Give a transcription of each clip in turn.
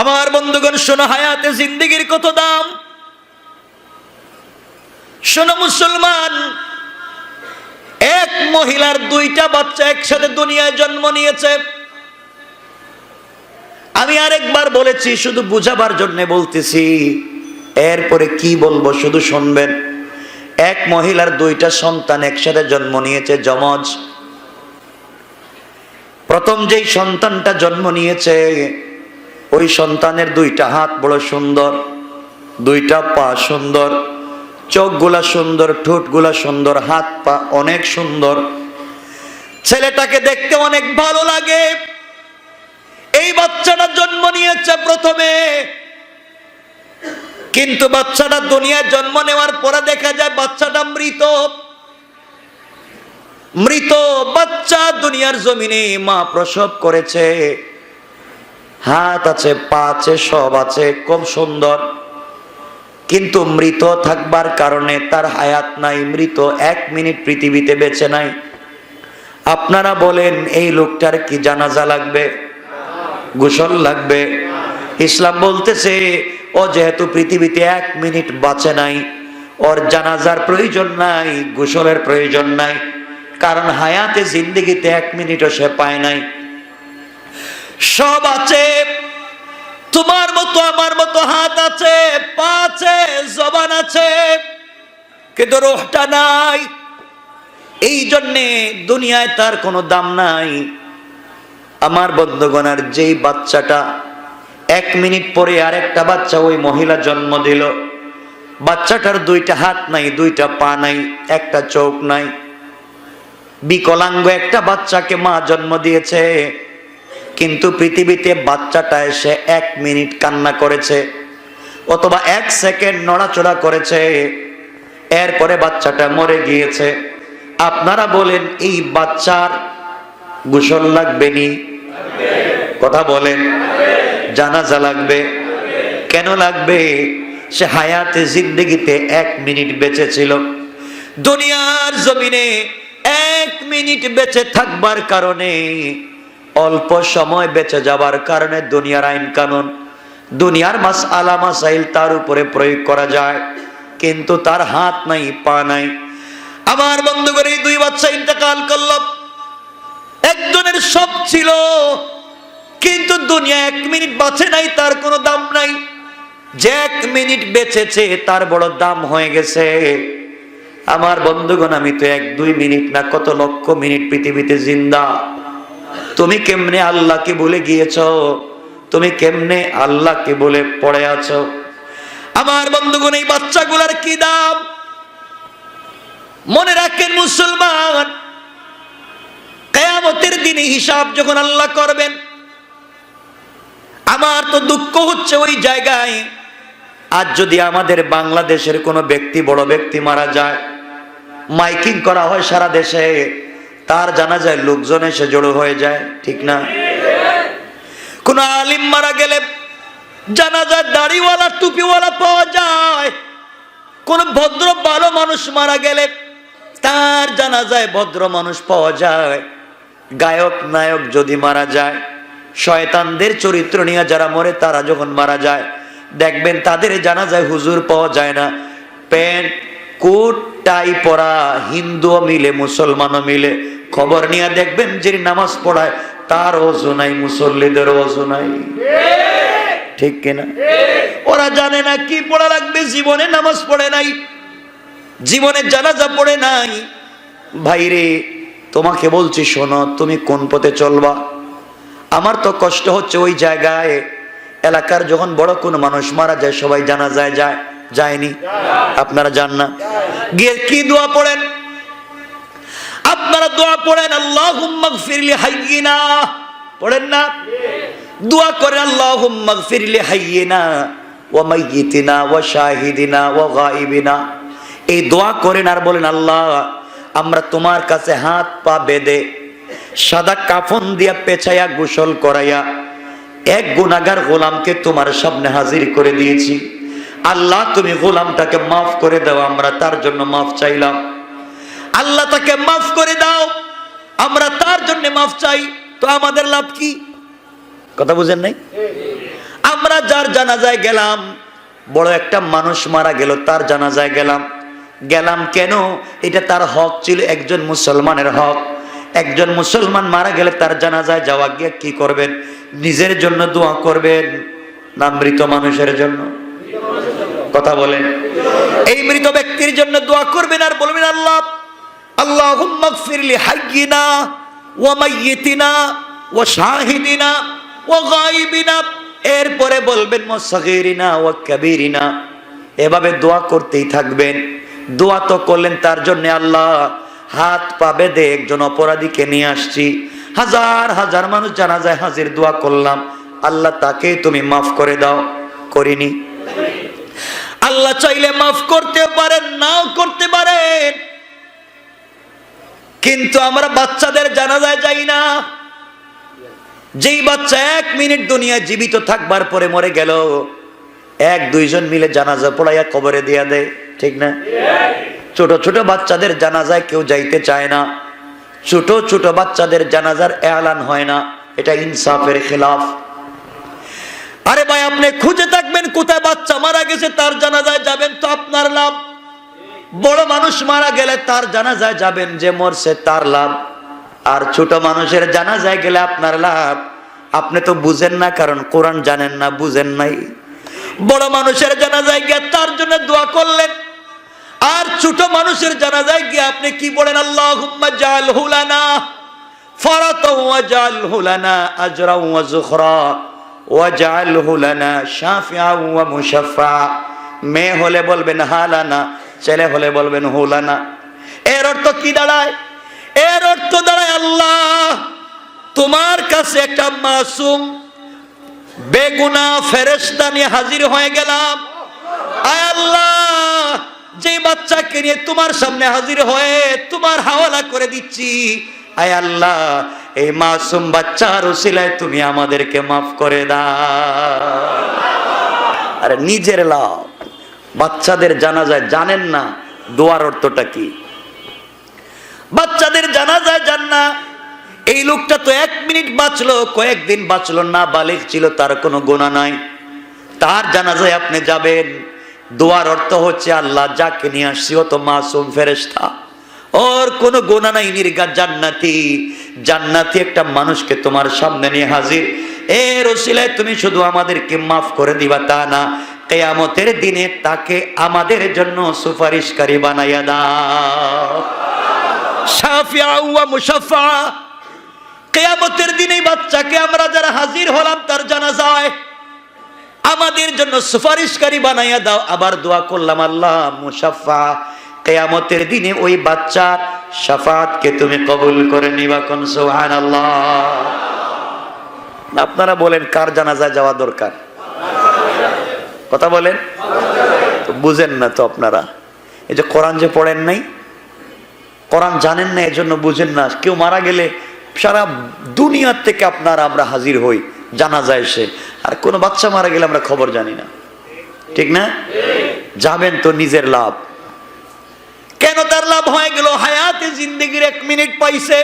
আমার বন্ধুগণ শোনো, হায়াতে জিন্দেগির কত দাম। শোনো মুসলমান, এক মহিলার দুইটা বাচ্চা একসাথে দুনিয়ায় জন্ম নিয়েছে। আমি আরেকবার বলেছি, শুধু বুঝাবার জন্য বলতেছি, এরপরে কি বলবো শুধু শুনবেন। এক মহিলার দুইটা সন্তান একসাথে জন্ম নিয়েছে, যমজ। প্রথম যেই সন্তানটা জন্ম নিয়েছে, ওই সন্তানের দুইটা হাত বড় সুন্দর, দুইটা পা সুন্দর, চোখগুলা সুন্দর, ঠোঁটগুলা সুন্দর, হাত পা অনেক সুন্দর। ছেলেটাকে দেখতে অনেক ভালো লাগে। এই বাচ্চাটা জন্ম নিয়েছে প্রথমে, কিন্তু বাচ্চাটা দুনিয়ায় জন্ম নেওয়ার পরে দেখা যায় বাচ্চাটা মৃত। মৃত বাচ্চা দুনিয়ার জমিনে মা প্রসব করেছে। হাত আছে, পা আছে, সব আছে, খুব সুন্দর, কিন্তু মৃত থাকবার কারণে তার হায়াত নাই। মৃত, 1 মিনিট পৃথিবীতে বেঁচে নাই। আপনারা বলেন, এই লোকটার কি জানাজা লাগবে? গোসল লাগবে? ইসলাম বলতেছে, ও যেহেতু পৃথিবীতে 1 মিনিট বাঁচে নাই, ওর জানাজার প্রয়োজন নাই, গোসলের প্রয়োজন নাই। কারণ হায়াতে জিন্দেগিতে 1 মিনিটও সে পায় নাই। সব আছে, তোমার মতো আমার মতো হাত আছে, পা আছে, জবান আছে, কিন্তু রূহটা নাই। এই জন্যে দুনিয়ায় তার কোনো দাম নাই। আমার বন্ধুগণ, আর যেই বাচ্চাটা 1 মিনিট পরে আরেকটা বাচ্চা ওই মহিলা জন্ম দিল, বাচ্চাটার দুইটা হাত নাই, দুইটা পা নাই, একটা চোখ নাই, বিকলাঙ্গ একটা বাচ্চাকে মা জন্ম দিয়েছে। কিন্তু পৃথিবীতে বাচ্চাটা এসে 1 মিনিট কান্না করেছে অথবা 1 সেকেন্ড নড়াচড়া করেছে, এরপরে বাচ্চাটা মরে গিয়েছে। আপনারা বলেন, এই বাচ্চার গোসল লাগবে নি? কথা বলেন, জানাজা লাগবে? কেন লাগবে? সে হায়াতে জিন্দেগিতে 1 মিনিট বেঁচে ছিল। দুনিয়ার জমিনে 1 মিনিট বেঁচে থাকবার কারণে, অল্প সময় বেঁচে যাবার কারণে দুনিয়ার আইন কানুন, দুনিয়ার মাসআলা মাসাইল তার উপরে প্রয়োগ করা যায়, কিন্তু তার হাত নাই, পা নাই। আমার বন্ধুগণ, এই 2 বাচ্চা ইন্তেকাল করল। একজনের সব ছিল, কিন্তু দুনিয়া 1 মিনিট বাঁচে নাই, তার কোনো দাম নাই। যে 1 মিনিট বেঁচেছে তার বড় দাম হয়ে গেছে। আমার বন্ধুগণ, আমি তো 1-2 মিনিট না, কত লক্ষ মিনিট পৃথিবীতে জিন্দা। তুমি কেমনে আল্লাহকে ভুলে গিয়েছো? তুমি কেমনে আল্লাহকে বলে পড়ে আছো? আমার বন্ধুগণ, এই বাচ্চাগুলার কি দাম? মনে রাখেন মুসলমান, কিয়ামতের দিনে হিসাব যখন আল্লাহ করবেন, আমার তো দুঃখ হচ্ছে ওই জায়গায়। আজ যদি আমাদের বাংলাদেশের কোনো ব্যক্তি, বড় ব্যক্তি মারা যায়, মাইকিং করা হয় সারা দেশে, তার জানাজায় লোকজন এসে জড়ো হয়ে যায়, ঠিক না? কোন আলিম মারা গেলে জানাজায় দাড়িওয়ালা, টুপিওয়ালা পাওয়া যায়। কোন ভদ্র ভালো মানুষ মারা গেলে তার জানাজায় ভদ্র মানুষ পাওয়া যায়। গায়ক নায়ক যদি মারা যায়, শয়তানদের চরিত্র নিয়ে যারা মরে, তারা যখন মারা যায়, দেখবেন তাদের জানাজায় হুজুর পাওয়া যায় না। প্যান্ট কোট টাই পরা হিন্দুও মিলে, মুসলমানও মিলে, খবর নিয়ে দেখবেন যে নামাজ পড়ায় তার ওযু নাই, মুসল্লিদের ওযু নাই, ঠিক কিনা? ওরা জানে না কি পড়া লাগবে, জীবনে নামাজ পড়ে নাই, জীবনে জানাজা পড়ে নাই। ভাইরে, তোমাকে বলছি, শোনো, তুমি কোন পথে চলবা? আমার তো কষ্ট হচ্ছে ওই জায়গায়, এলাকার যখন বড় কোন মানুষ মারা যায়, সবাই জানাজায় যায়, যায়নি? আপনারা যান না? গিয়ে কি দোয়া পড়েন? আপনারা দোয়া পড়েন, আল্লাহুম্মা গফিরলি হাইয়িনা, পড়েন না? দোয়া করেন, আল্লাহুম্মা গফিরলি হাইয়িনা ওয়া মাইয়িতিনা ওয়া শাহিদিনা ওয়া গায়িবিনা। এই দোয়া করেন আর বলেন, আল্লাহ, আমরা তোমার কাছে হাত পা বেঁধে, সাদা কাফন দিয়া পেছাইয়া, গোসল করাইয়া, এক গুনাহগার গোলামকে তোমার সামনে হাজির করে দিয়েছি। আল্লাহ, তুমি গোলামটাকে মাফ করে দাও, আমরা তার জন্য মাফ চাইলাম। আল্লাহ, তাকে মাফ করে দাও, আমরা তার জন্য মাফ চাই। তো আমাদের লাভ কি? কথা বুঝেন নাই? আমরা যার জানাজায় গেলাম, বড় একটা মানুষ মারা গেল, তার জানাজায় গেলাম। কেন? এটা তার হক ছিল, একজন মুসলমানের হক। একজন মুসলমান মারা গেলে তার জানাজায় যাওয়া গিয়ে কি করবেন? নিজের জন্য দোয়া করবেন না মৃত মানুষের জন্য? কথা বলেন। এই মৃত ব্যক্তির জন্য দোয়া করবেন আর বলবেন, আল্লাহ আল্লাহুম্মা গফির লি হাইয়িনা ওয়া মাইয়িতিনা ওয়া শাহিদিনা ওয়া গায়িবিনা। এরপরে বলবেন মুসগিরিনা ওয়া কাবীরিনা। এভাবে দোয়া করতেই থাকবেন। দোয়া তো করলেন তার জন্য, আল্লাহ হাত পা বেঁধে একজন অপরাধীকে নিয়ে আসছি, হাজার হাজার মানুষ জানাজায় হাজির, দোয়া করলাম, আল্লাহ তাকে তুমি মাফ করে দাও। করিনি? আল্লাহ চাইলে মাফ করতে পারেন, নাও করতে পারেন। কিন্তু আমরা বাচ্চাদের জানাজায় যাই না। যেই বাচ্চা 1 মিনিট দুনিয়ায় জীবিত থাকবার পরে মরে গেল, 1-2 জন মিলে জানাজা পড়াইয়া কবরে দিয়া দেয়, ঠিক না? ছোট ছোট বাচ্চাদের জানাজায় কেউ যাইতে চায় না। ছোট ছোট বাচ্চাদের জানাজার এলান হয় না, এটা ইনসাফের খেলাফ। আরে ভাই, আপনি খুঁজে থাকবেন কোথায় বাচ্চা মারা গেছে, তার জানাজায় যাবেন তো আপনার লাভ। বড় মানুষ মারা গেলে তার জানাজায় যাবেন, যে মরছে তার লাভ। আর ছোট মানুষের জানাজায় গেলে আপনার লাভ। আপনি তো বুঝেন না, কারণ কোরআন জানেন না, বুঝেন নাই। বড় মানুষের জানাজায় গিয়ে তার জন্য দোয়া করলেন, আর ছোট মানুষের জানাজায় গিয়ে আপনি কি বলেন? আল্লাহুম্মা জাআলহু লানা ফারাতাও ওয়া জাআলহু লানা আজরাও ওয়া যুখরা ওয়া জাআলহু লানা শাফিআও ওয়া মুশাফফা। মেয়ে হলে বলবেন হালানা, ছেলে হলে বলবেন হুলানা। এর অর্থ কি দাঁড়ায়? এর অর্থ দাঁড়ায়, আল্লাহ তোমার কাছে একটা মাসুম বেগুনাহ ফেরেশতা নিয়ে হাজির হয়ে গেলাম। আয় আল্লাহ, যে বাচ্চাকে নিয়ে তোমার সামনে হাজির হয়ে তোমার হাওয়ালা করে দিচ্ছি, আয় আল্লাহ এই মাসুম বাচ্চার উসিলায় তুমি আমাদেরকে মাফ করে দাও। আরে নিজের লাভ। বাচ্চাদের জানাজায় জানেন না দোয়ার অর্থটা কি? বাচ্চাদের জানাজায় যান না। এই লোকটা তো 1 মিনিট বাঁচলো, কয়েকদিন বাঁচলো, না বালিগ ছিল, তার কোনো গুনাহ নাই, তার জানাজায় আপনি যাবেন। দোয়ার অর্থ হচ্ছে, আল্লাহ যাকে নিয়ে আসছি ও তো মাসুম ফেরেশতা, ওর কোনো গুনাহ নাই, নির্ঘাত জান্নাতি। জান্নাতি একটা মানুষকে তোমার সামনে নিয়ে হাজির, এর উসিলায় তুমি শুধু আমাদেরকে মাফ করে দিবা তা না, কিয়ামতের দিনে তাকে আমাদের জন্য সুপারিশকারী বানাইয়া দাও। শাফিআ ওয়া মুশাফফা। কিয়ামতের দিনে বাচ্চাকে আমরা যারা হাজির হলাম তার জানাজায়, আমাদের জন্য সুপারিশকারী বানাইয়া দাও। আবার দোয়া করলাম, আল্লাহ মুশাফফা, কিয়ামতের দিনে ওই বাচ্চার শাফাআতকে তুমি কবুল করে নিবা। কোন সুবহানাল্লাহ। আপনারা বলেন কার জানাজায় যাওয়া দরকার? কথা বলেন। তো বুঝেন না তো আপনারা। এই যে কোরআন যে পড়েন নাই, কোরআন জানেন না, এজন্য বুঝেন না। কেউ মারা গেলে সারা দুনিয়ার থেকে আপনারা আমরা হাজির হই জানাজায় এসে, আর কোনো বাচ্চা মারা গেলে আমরা খবর জানি না, ঠিক না? যাবেন তো নিজের লাভ। কেন তার লাভ হয়ে গেল? হায়াতে জিন্দেগির 1 মিনিট পাইছে।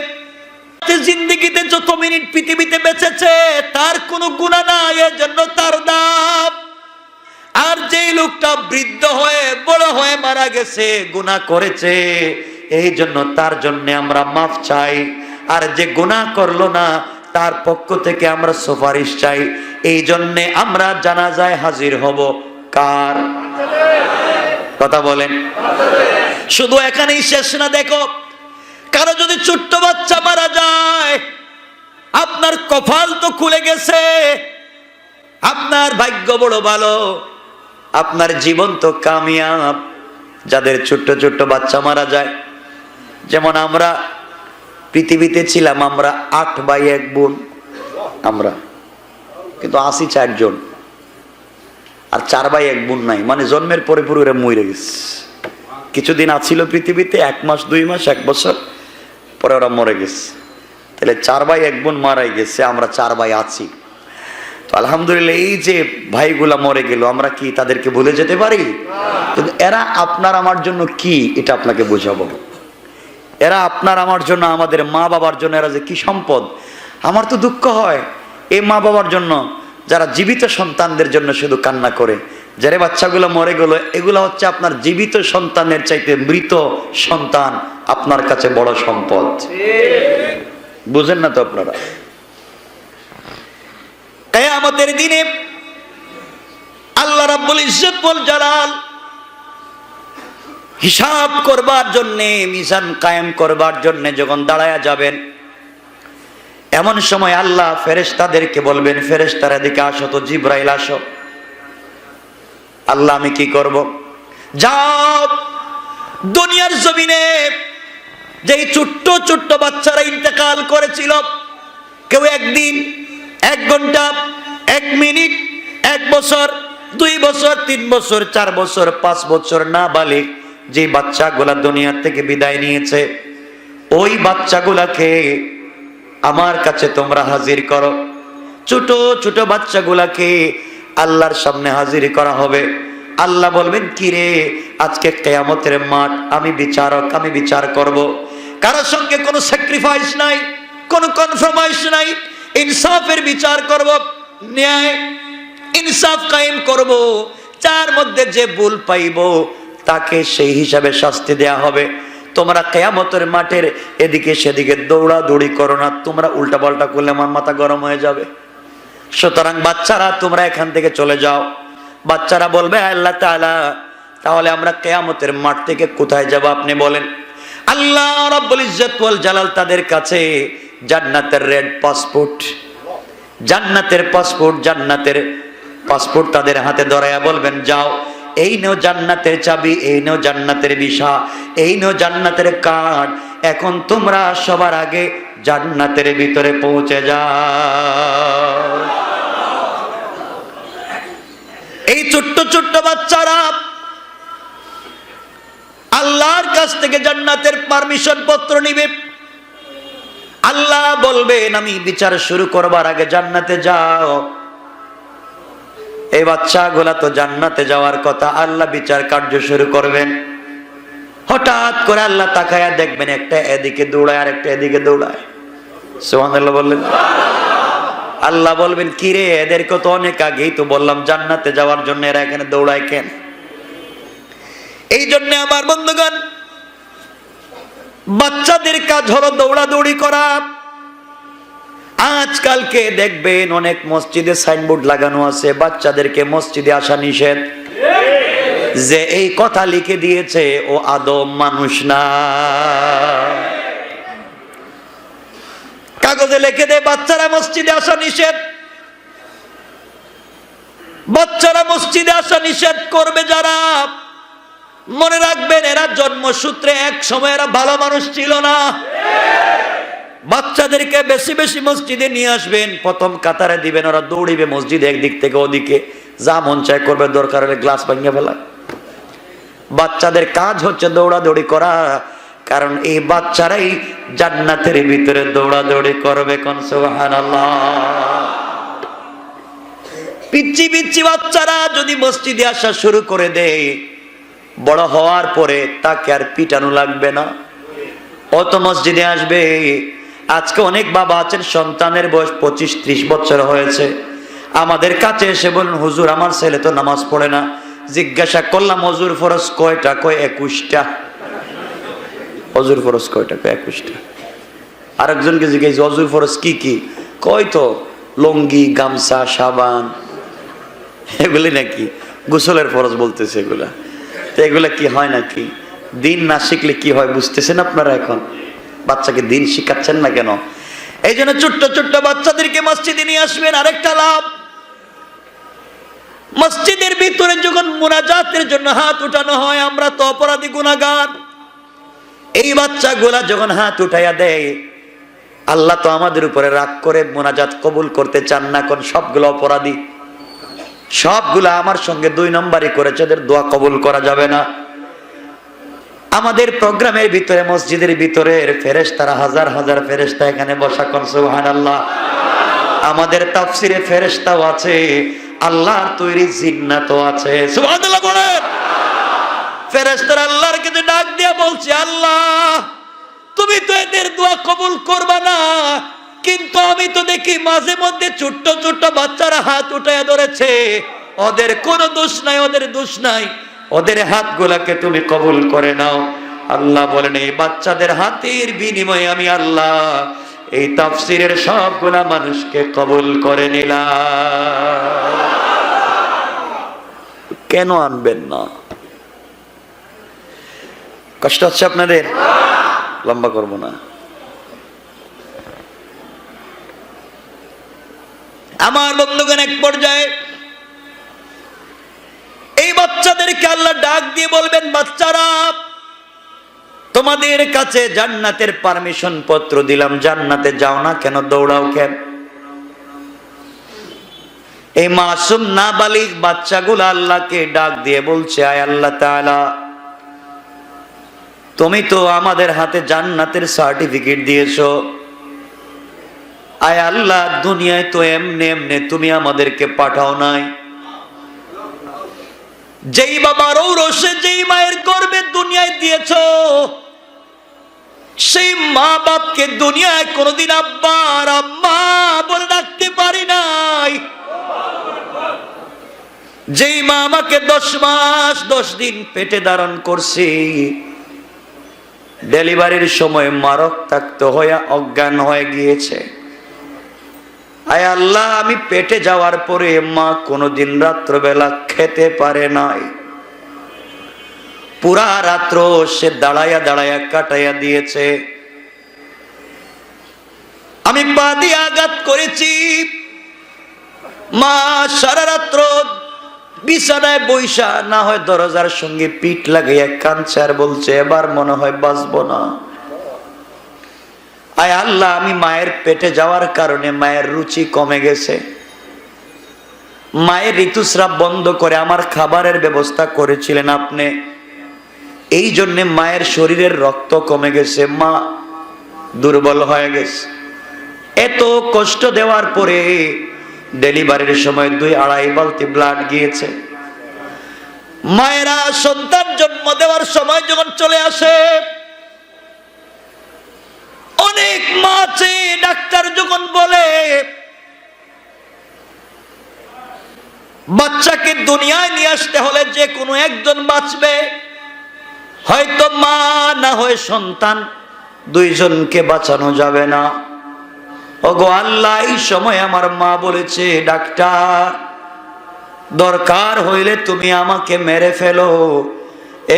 জিন্দেগিতে যত মিনিট পৃথিবীতে বেঁচেছে তার কোনো গুনাহ নাই, এর জন্য তার দাম। আর যেই লোকটা বৃদ্ধ হয়ে বড় হয়ে মারা গেছে, গুনাহ করেছে, এই জন্য তার জন্য আমরা মাফ চাই। আর যে গুনাহ করলো না তার পক্ষ থেকে আমরা সুপারিশ চাই। এই জন্যে আমরা জানাজায় হাজির হব কার? কথা বলেন। শুধু এখানেই শেষ না, দেখো কারো যদি ছোট্ট বাচ্চা মারা যায়, আপনার কপাল তো খুলে গেছে, আপনার ভাগ্য বড় ভালো, আপনার জীবন তো কামিয়াব। যাদের ছোট্ট ছোট্ট বাচ্চা মারা যায়, যেমন আমরা পৃথিবীতে ছিলাম, আমরা 8 ভাই 1 বোন, আমরা কিন্তু আসি 4 জন, আর 4 ভাই 1 বোন নাই, মানে জন্মের পরে পুরো মরে গেছে। কিছুদিন আছিল পৃথিবীতে, 1 মাস 2 মাস 1 বছর পরে ওরা মরে গেছে। তাহলে 4 ভাই 1 বোন মারাই গেছে, আমরা 4 ভাই আছি। তো আলহামদুলিল্লাহ, এই যে ভাইগুলা মরে গেল, আমরা কি তাদেরকে ভুলে যেতে পারি? কিন্তু এরা আপনার আমার জন্য কি, এটা আপনাকে বোঝাবো। এরা আপনার আমার জন্য, আমাদের মা বাবার জন্য এরা যে কি সম্পদ। আমার তো দুঃখ হয় এই মা বাবার জন্য, যারা জীবিত সন্তানদের জন্য শুধু কান্না করে, যারা বাচ্চাগুলো মরে গেল, এগুলো হচ্ছে আপনার জীবিত সন্তানের চাইতে মৃত সন্তান আপনার কাছে বড় সম্পদ। বুঝেন না তো আপনারা? কিয়ামতের দিনে আল্লাহ রাব্বুল ইজ্জত ওয়াল জালাল হিসাব করবার জন্য, মিজান কায়েম করবার জন্য যখন দাঁড়ায়া যাবেন, এমন সময় আল্লাহ ফেরেশতাদেরকে বলবেন, ফেরেশতারা এদিকে আসো তো, জিবরাইল আসো। আল্লাহ আমি কি করব? যাও, দুনিয়ার জমিনে যেই ছোট্ট ছোট্ট বাচ্চারা ইন্তেকাল করেছিল, কেউ একদিন, 1 ঘন্টা, 1 মিনিট, 1 বছর, 2 বছর, 3 বছর, 4 বছর, 5 বছর নাবালিগ যে বাচ্চাগুলা দুনিয়া থেকে বিদায় নিয়েছে, ওই বাচ্চাগুলাকে আমার কাছে তোমরা হাজির করো। ছোট ছোট বাচ্চাগুলাকে আল্লাহর সামনে হাজির করা হবে। আল্লাহ বলবেন, কি রে, আজকে কিয়ামতের মাঠ, আমি বিচারক, আমি বিচার করব। কারোর সঙ্গে কোনো স্যাক্রিফাইস নাই, কোনো কনফার্মাইজ নাই, ইনসাফের বিচার করব, ন্যায় ইনসাফ কায়েম করব। যার মধ্যে যে ভুল পাইব তাকে সেই হিসাবে শাস্তি দেয়া হবে। তোমরা কিয়ামতের মাঠের এদিকে সেদিকে দৌড়াদৌড়ি করো না, তোমরা উল্টা পাল্টা করলে আমার মাথা গরম হয়ে যাবে। সুতরাং বাচ্চারা তোমরা এখান থেকে চলে যাও। বাচ্চারা বলবে, আল্লাহ তাআলা, তাহলে আমরা কিয়ামতের মাঠ থেকে কোথায় যাব আপনি বলেন। আল্লাহ রাব্বুল ইজ্জত ওয়াল জালাল তাদের কাছে জান্নাতের রেড পাসপোর্ট, জান্নাতের পাসপোর্ট, জান্নাতের পাসপোর্ট তাদের হাতে ধরায়া বলবেন, যাও, এই নেও জান্নাতের চাবি, এই নেও জান্নাতের ভিসা, এই নেও জান্নাতের কার্ড। এখন তোমরা সবার আগে জান্নাতের ভিতরে পৌঁছে যাও। এই ছোট্ট ছোট্ট বাচ্চারা আল্লাহর কাছ থেকে জান্নাতের পারমিশন পত্র নিবে। আল্লাহ বলবেন, আমি বিচার শুরু করবার আগে জান্নাতে যাও। এই বাচ্চাগুলা তো জান্নাতে যাওয়ার কথা, আল্লাহ বিচার কার্য শুরু করবেন। হঠাৎ করে আল্লাহ তাকায়া দেখবেন, একটা এদিকে দৌড়ায় আর একটা এদিকে দৌড়ায়। সুবহানাল্লাহ বললেন। আল্লাহ বলবেন, কি রে, এদেরকে তো অনেক আগেই তো বললাম জান্নাতে যাওয়ার জন্য, এরা এখানে দৌড়ায় কেন? এই জন্য আমার বন্ধুগণ, বাচ্চাদের কাজ হলো দৌড়াদৌড়ি করা। আজকালকে দেখবেন অনেক মসজিদে সাইনবোর্ড লাগানো আছে, বাচ্চাদেরকে মসজিদে আসা নিষেধ। যে এই কথা লিখে দিয়েছে ও আদৌ মানুষ না। কাগজে লিখে দেয় বাচ্চারা মসজিদে আসা নিষেধ। বাচ্চারা মসজিদে আসা নিষেধ করবে যারা, মনে রাখবেন এরা জন্মসূত্রে এক সময় এরা ভালো মানুষ ছিল না। বাচ্চাদেরকে বেশি বেশি মসজিদে নিয়ে আসবেন, প্রথম কাতারে দিবেন, ওরা দৌড়িবে মসজিদে একদিক থেকে ওদিকে, যা মন চায় করবে, দরকার হলে গ্লাস ভাঙিয়ে ফেলা। বাচ্চাদের কাজ হচ্ছে দৌড়াদৌড়ি করা, কারণ এই বাচ্চারাই জান্নাতের ভিতরে দৌড়াদৌড়ি করবে। কোন সুবহানাল্লাহ। পিচ্চি পিচ্চি বাচ্চারা যদি মসজিদে আসা শুরু করে দেয়, বড় হওয়ার পরে তাকে আর পিটানো লাগবে না, অত মসজিদে আসবে। আজকে অনেক বাবা আছেন, সন্তানের বয়স 25-30 বছর হয়েছে, আমাদের কাছে এসে বলেন, হুজুর আমার ছেলে তো নামাজ পড়ে না। জিজ্ঞাসা করলাম, হুজুর ফরজ কয়টা? কয় 21টা। হুজুর ফরজ কয়টা? কয় 21টা। আরেকজনকে জিজ্ঞাসা, হুজুর ফরজ কি কি? কয় তো লুঙ্গি, গামছা, সাবান, এগুলি নাকি গোসলের ফরজ বলতেছে এগুলা। তো এগুলা কি হয় নাকি? দিন না শিখলে কি হয় বুঝতেছেন আপনারা? এখন বাচ্চাকে দিন শিখাচ্ছেন না কেন? এই জন্য ছোট্ট ছোট্ট বাচ্চাদেরকে মসজিদে নিয়ে আসবেন। আরেকটা লাভ, মসজিদের ভিতরে যখন মুনাজাতের জন্য হাত উঠানো হয়, আমরা তো অপরাধী গুনাহগার। এই বাচ্চাগুলা যখন হাত উঠাইয়া দেয়, আল্লাহ তো আমাদের উপরে রাগ করে মুনাজাত কবুল করতে চান না। কোন সবগুলো অপরাধী, সবগুলা আমার সঙ্গে 2 নম্বরই করেছে, এদের দোয়া কবুল করা যাবে না। আমাদের প্রোগ্রামের ভিতরে মসজিদের ভিতরে ফেরেশতারা, হাজার হাজার ফেরেশতা এখানে বসা। কোন সুবহানাল্লাহ। আমাদের তাফসিরে ফেরেশতাও আছে, আল্লাহর তৈরি জিন্নাতও আছে। সুবহানাল্লাহ বলেন। ফেরেশতারা আল্লাহর কাছে ডাক দিয়া বলছে, আল্লাহ তুমি তো এদের দোয়া কবুল করবা না, কিন্তু আমি তো দেখি মাঝে মধ্যে ছোট্ট ছোট্ট বাচ্চারা হাত উঠায় ধরেছে। ওদের কোনো দোষ নাই, ওদের দোষ নাই, ওদের হাতগুলাকে তুমি কবুল করে নাও। আল্লাহ বলেন এই বাচ্চাদের হাতের বিনিময়ে আমি আল্লাহ এই তাফসীরের সবগুলা মানুষকে কবুল করে নিলাম। কেন আনবেন না? কষ্ট হচ্ছে আপনাদের? লম্বা করব না। আমার বন্ধুগণ, এক পর্যায়ে এই বাচ্চাদেরকে আল্লাহ ডাক দিয়ে বলবেন, বাচ্চারা তোমাদের কাছে জান্নাতের পারমিশন পত্র দিলাম, জান্নাতে যাও না কেন, দৌড়াও কেন? এই মাসুম নাবালিগ বাচ্চাগুলো আল্লাহকে ডাক দিয়ে বলছে, আয় আল্লাহ তাআলা, তুমি তো আমাদের হাতে জান্নাতের সার্টিফিকেট দিয়েছো, আয় আল্লাহ দুনিয়ায় তো এমনি এমনি তুমি আমাদেরকে পাঠাও নাই। যেই বাবার ঔরসে যেই মায়ের গর্ভে দুনিয়ায় দিয়েছো, সেই মা বাপকে দুনিয়ায় কোনোদিন আব্বা আর আম্মা বলে ডাকতে পারি নাই। যেই মা আমাকে 10 মাস 10 দিন পেটে ধারণ করছি, ডেলিভারির সময় মা রক্তাক্ত হয়ে অজ্ঞান হয়ে গিয়েছে, আয় আল্লাহ আমি পেটে যাওয়ার পরে মা কোনোদিন রাত্রবেলা খেতে পারে নাই, পুরা রাত্র সে দাঁড়ায়া দাঁড়ায়া কাটাইয়া দিয়েছে। আমি পা দিয়ে আঘাত করেছি, মা সারা রাত্র বিছানায় বৈশা না হয় দরজার সঙ্গে পিঠ লাগাইয়া কাঁদছে আর বলছে এবার মনে হয় বাঁচবো না। আয় আল্লাহ আমি মায়ের পেটে যাওয়ার কারণে মায়ের রুচি কমে গেছে, মায়ের ঋতুস্রাব বন্ধ করে আমার খাবারের ব্যবস্থা করেছিলেন আপনি, এই জন্যে মায়ের শরীরের রক্ত কমে গেছে, মা দুর্বল হয়ে গেছে। এত কষ্ট দেওয়ার পরে ডেলিভারির সময় 2-2.5 বালতি ব্লাড গিয়েছে। মায়েরা সন্তান জন্ম দেওয়ার সময় যখন চলে আসে, অনেক মা আছে, ডাক্তার যখন বলে বাচ্চাকে দুনিয়ায় নিয়ে আসতে হলে যে কোনো একজন বাঁচবে, হয়তো মা না হয় সন্তান, 2 জনকে বাঁচানো যাবে না। ওগো আল্লাহ, এই সময় আমার মা বলেছে ডাক্তার দরকার হইলে তুমি আমাকে মেরে ফেলো,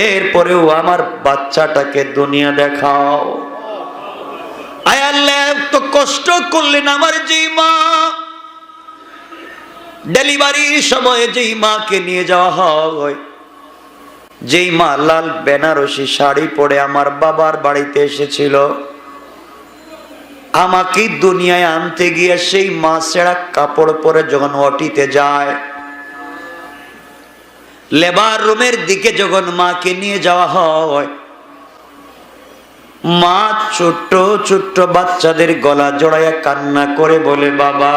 এরপরেও আমার বাচ্চাটাকে দুনিয়া দেখাও। আয় আল্লাহ এত কষ্ট করলেন আমার যেই মা, ডেলিভারির সময় যেই মাকে নিয়ে যাওয়া হয়, যেই মা লাল বেনারসি শাড়ি পরে আমার বাবার বাড়িতে এসেছিল, আমাকে দুনিয়ায় আনতে গিয়ে সেই মা ছেঁড়া কাপড় পরে যখন ওটিতে যায়, লেবার রুমের দিকে যখন মাকে নিয়ে যাওয়া হয়, মা ছোট্ট ছোট্ট বাচ্চাদের গলা জড়াইয়া কান্না করে বলে বাবা,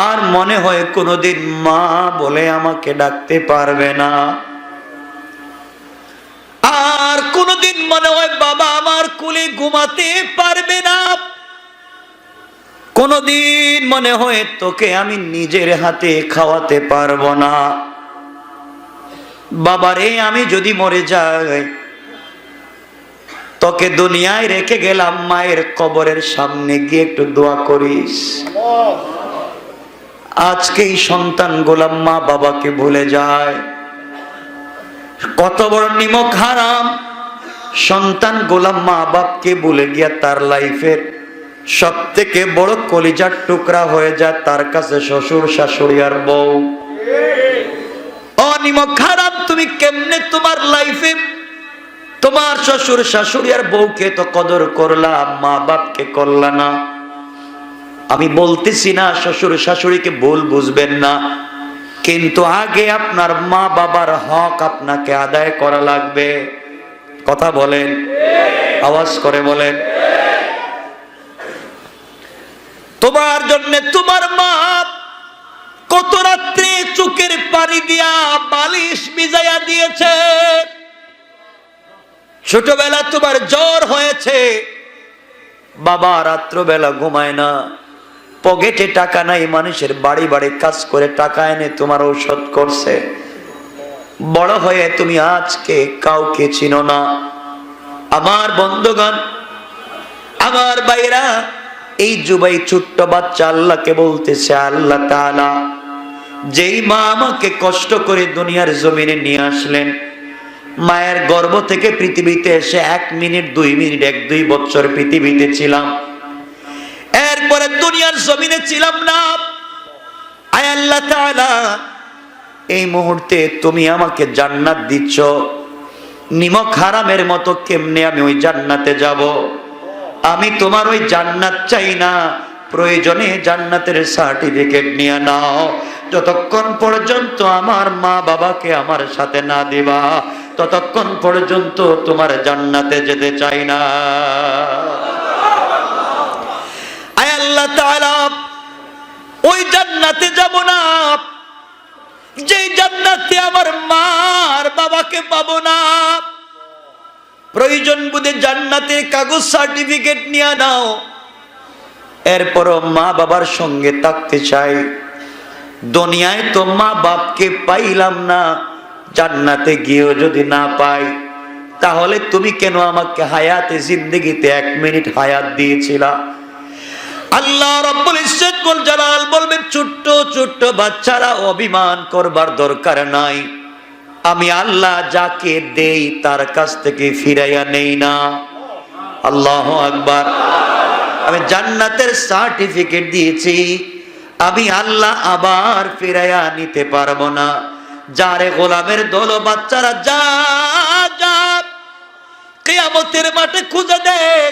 আর মনে হয় কোনোদিন মা বলে আমাকে ডাকতে পারবে না, আর কোনোদিন মনে হয় বাবা আমার কোলে ঘুমাতে পারবে না, কোনোদিন মনে হয় তোকে আমি নিজের হাতে খাওয়াতে পারবো না। বাবারে আমি যদি মরে যাই, তোকে দুনিয়ায় রেখে গেলাম, মায়ের কবরের সামনে গিয়ে একটু দোয়া করিস। আজকে এই সন্তান গোলাম মা বাবাকে ভুলে যায়, কত বড় নিমক হারাম। সন্তান গোলাম মা বাপকে ভুলে গিয়া তার লাইফের সব থেকে বড় কলিজার টুকরা হয়ে যায় তার কাছে শ্বশুর শাশুড়ি আর বউ। অনিমক হারাম, তুমি কেমনে তোমার লাইফে তোমার শ্বশুর শাশুড়ি আর বউকে তো কদর করলা, মা বাপকে করলা না। আমি বলতেছি না শ্বশুর শাশুড়িকে ভুল বুঝবেন না, কিন্তু আগে আপনার মা বাবার হক আপনাকে আদায় করা লাগবে। কথা বলেন, আওয়াজ করে বলেন। তোমার জন্য তোমার মা কত রাত্রে চোখের পানি দিয়া বালিশ ভিজাইয়া দিয়েছে, ছোটবেলা তোমার জ্বর হয়েছে, বাবা রাত্রবেলা ঘুমায় না, পকেটে টাকা নাই, মানুষের বাড়ি বাড়ি কাজ করে টাকা এনে তোমার ঔষধ করছে। বড় হয়ে তুমি আজকে কাউকে চিনো না। আমার বন্ধুগণ, আমার ভাইরা, এই যুবাই ছোট্ট বাচ্চা আল্লাহকে বলতেছে, আল্লাহ তাআলা যেই মা আমাকে কষ্ট করে দুনিয়ার জমিনে নিয়ে আসলেন, মায়ের গর্ভ থেকে পৃথিবীতে এসে 1 মিনিট 2 মিনিট 1-2 বছর পৃথিবীতে ছিলাম, এরপরে দুনিয়ার জমিনে ছিলাম না। আয় আল্লাহ তাআলা, এই মুহূর্তে তুমি আমাকে জান্নাত দিচ্ছ, নিমক হারামের মতো কেমনে আমি ওই জান্নাতে যাব? আমি তোমার ওই জান্নাত চাই না, প্রয়োজনে জান্নাতের সার্টিফিকেট নিয়ে নাও। যতক্ষণ পর্যন্ত আমার মা বাবাকে আমার সাথে না দিবা, ততক্ষণ পর্যন্ত তোমার জান্নাতে যেতে চাই না। আয় আল্লাহ তাআলা, ওই জান্নাতে যাব না যে জান্নাতে আমার মা আর বাবাকে পাবো না। প্রয়োজন বুঝে জান্নাতের কাগজ সার্টিফিকেট নিয়ে নাও, এরপরও মা বাবার সঙ্গে থাকতে চাই। দুনিয়ায় তো মা বাপকে পাইলাম না, জান্নাতে গিয়েও যদি না পাই, তাহলে তুমি কেন আমাকে হায়াতে জিন্দেগিতে 1 মিনিট হায়াত দিয়েছিলা? আল্লাহ রাব্বুল ইজ্জত ওয়াল জালাল বলবেন, ছোট্ট ছোট্ট বাচ্চারা অভিমান করবার দরকার নাই, আমি আল্লাহ যাকে দেই তার কাছ থেকে ফিরাইয়া নেই না। আল্লাহু আকবার। আমি জান্নাতের সার্টিফিকেট দিয়েছি, আমি আল্লাহ আবার ফিরাইয়া নিতে পারবো না। যারে গোলামের দল বাচ্চারা, যা যা কিয়ামতের মাঠে খুঁজে দেখ,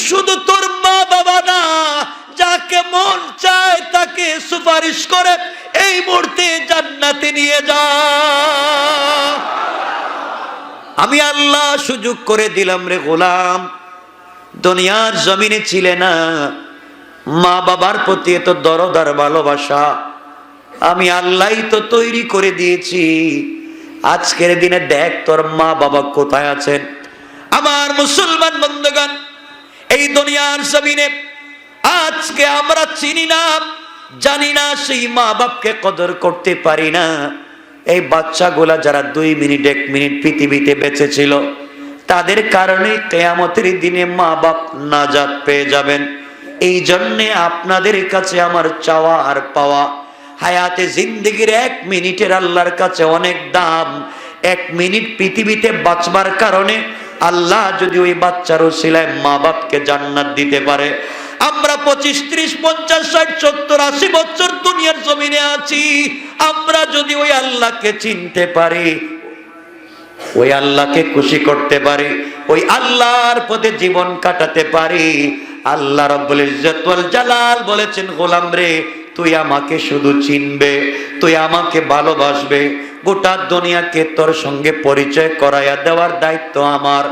শুধু তোর মা বাবা না, যাকে মন চায় তাকে সুপারিশ করে এই মুহূর্তে জান্নাতে নিয়ে যা। আমি আল্লাহ সুযোগ করে দিলাম রে গোলাম, দুনিয়ার জমিনে ছিলে না, মা বাবার প্রতি এত দরদ আর ভালোবাসা আমি আল্লাহই তো তৈরি করে দিয়েছি। আজকের দিনে দেখ তোর মা বাবা কোথায় আছেন। আমার মুসলমান বন্ধুগণ, এই দুনিয়ার জমিনে আজকে আমরা চিনি না, জানি না, সেই মা বাপকে কদর করতে পারি না। এই বাচ্চাগুলা যারা 2 মিনিট 1 মিনিট পৃথিবীতে বেঁচে ছিল, তাদের কারণে কিয়ামতের দিনে মা বাপ নাজাত পেয়ে যাবেন। এই জন্যে আপনাদের কাছে আমার চাওয়া আর পাওয়া, হায়াতে জিন্দেগির 1 মিনিটের আল্লাহর কাছে অনেক দাম। 1 মিনিট পৃথিবীতে বাঁচবার কারণে আল্লাহ যদি ওই বাচ্চার ওসিলায় মা বাপকে জান্নাত দিতে পারে, আমরা 25, 30, 50, 60, 70, 80 বছর দুনিয়ার জমিনে আছি, আমরা যদি ওই আল্লাহকে চিনতে পারি, ওই আল্লাহকে খুশি করতে পারি, ওই আল্লাহর পথে জীবন কাটাতে পারি, আল্লাহ রাব্বুল ইজ্জত ওয়াল জালাল বলেছেন, গোলাম রে, তুই আমাকে শুধু চিনবে, তুই আমাকে ভালোবাসবে, গোটা দুনিয়াকে তোর সঙ্গে পরিচয় করাইয়া দেওয়ার দায়িত্ব আমার।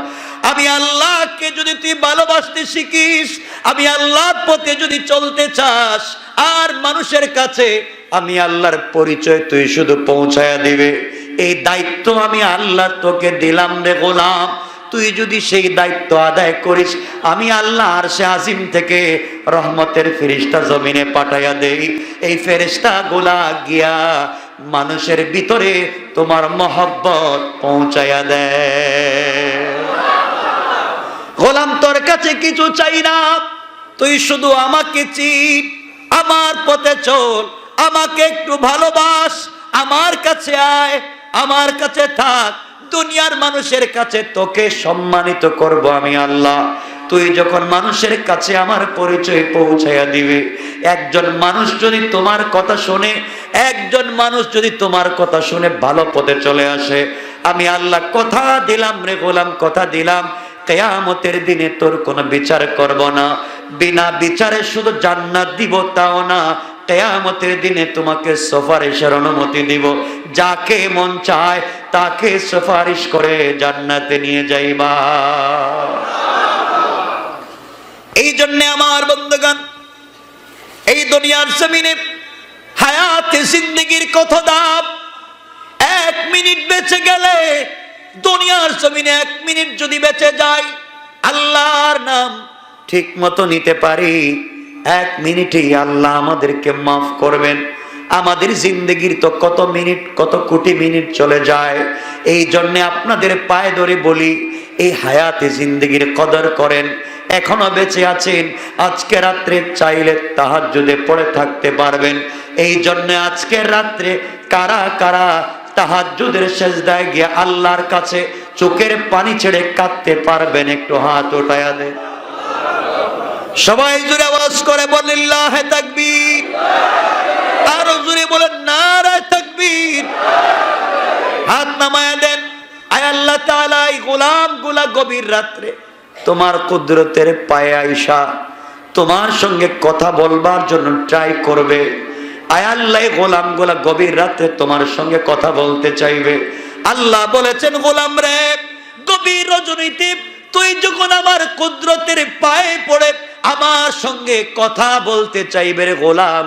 আমি আল্লাহকে যদি তুই ভালোবাসতে শিখিস, আমি আল্লাহর পথে যদি চলতে চাস, আর মানুষের কাছে আমি আল্লাহর পরিচয় তুই শুধু পৌঁছায়া দিবে, এই দায়িত্ব আমি আল্লাহ তোকে দিলাম রে গোলাম। তুই যদি সেই দায়িত্ব আদায় করিস, আমি আল্লাহ আরশে আজিম থেকে রহমতের ফেরেশতা জমিনে পাঠাইয়া দেই। এই ফেরেশতা গুলা গিয়া মানুষের ভিতরে তোমার মহব্বত পৌঁছাইয়া দেয়। গোলাম, তোর কাছে কিছু চাই না, তুই শুধু আমাকে চিন, আমার পথে চল, আমাকে একটু ভালোবাস, আমার কাছে আয়, আমার কাছে থাক। দুনিয়ার মানুষের কাছে তোকে সম্মানিত করব আমি আল্লাহ। তুই যখন মানুষের কাছে আমার পরিচয় পৌঁছাইয়া দিবে, একজন মানুষ যদি তোমার কথা শুনে, একজন মানুষ যদি তোমার কথা শুনে ভালো পথে চলে আসে, আমি আল্লাহ কথা দিলাম রে গোলাম, কথা দিলাম, কিয়ামতের দিনে তোর কোনো বিচার করব না, বিনা বিচারে শুধু জান্নাত দিব তাও না, কিয়ামতের দিনে তোমাকে সুপারিশের অনুমতি দিব, যাকে মন চায় তাকে সুপারিশ করে জান্নাতে নিয়ে যাইবা। এই জন্য আমার বন্ধুগণ, এই দুনিয়ার জমিনে হায়াতে জিন্দেগির কত দাম। 1 মিনিট বেঁচে গেলে, দুনিয়ার জমিনে 1 মিনিট যদি বেঁচে যায়, আল্লাহর নাম ঠিক মতো নিতে পারি, 1 মিনিটেই আল্লাহ আমাদেরকে মাফ করবেন। আমাদের জিন্দগির তো কত মিনিট, কত কোটি মিনিট চলে যায়। এই জন্য আপনাদের পায়ে ধরে বলি, এই হায়াতে জিন্দগির কদর করেন। এখনো বেঁচে আছেন, আজকে রাত্রে চাইলে তাহাজ্জুদে পড়ে থাকতে পারবেন। এই জন্য আজকের রাত্রে কারা কারা তাহাজ্জুদের সেজদায় গিয়ে আল্লাহর কাছে চোখের পানি ছেড়ে কাঁদতে পারবেন, একটু হাত উঠায়া দেন। সবাই জোরে আওয়াজ করে বলেন আল্লাহু তাকবীর। আরো জোরে বলেন নারে তাকবীর। হাত নামায়া দেন। আয় আল্লাহ তাআলা, এই গোলামগুলা গভীর রাত্রে তোমার কুদরতের পায়ে আইসা তোমার সঙ্গে কথা বলবার জন্য ট্রাই করবে। আয় আল্লাহ, গোলামগুলা গভীর রাত্রে তোমার সঙ্গে কথা বলতে চাইবে। আল্লাহ বলেছেন, গোলাম রে, গভীর রজনীতে তুই যখন আমার কুদরতের পায়ে পড়ে আমার সঙ্গে কথা বলতে চাইবে রে গোলাম,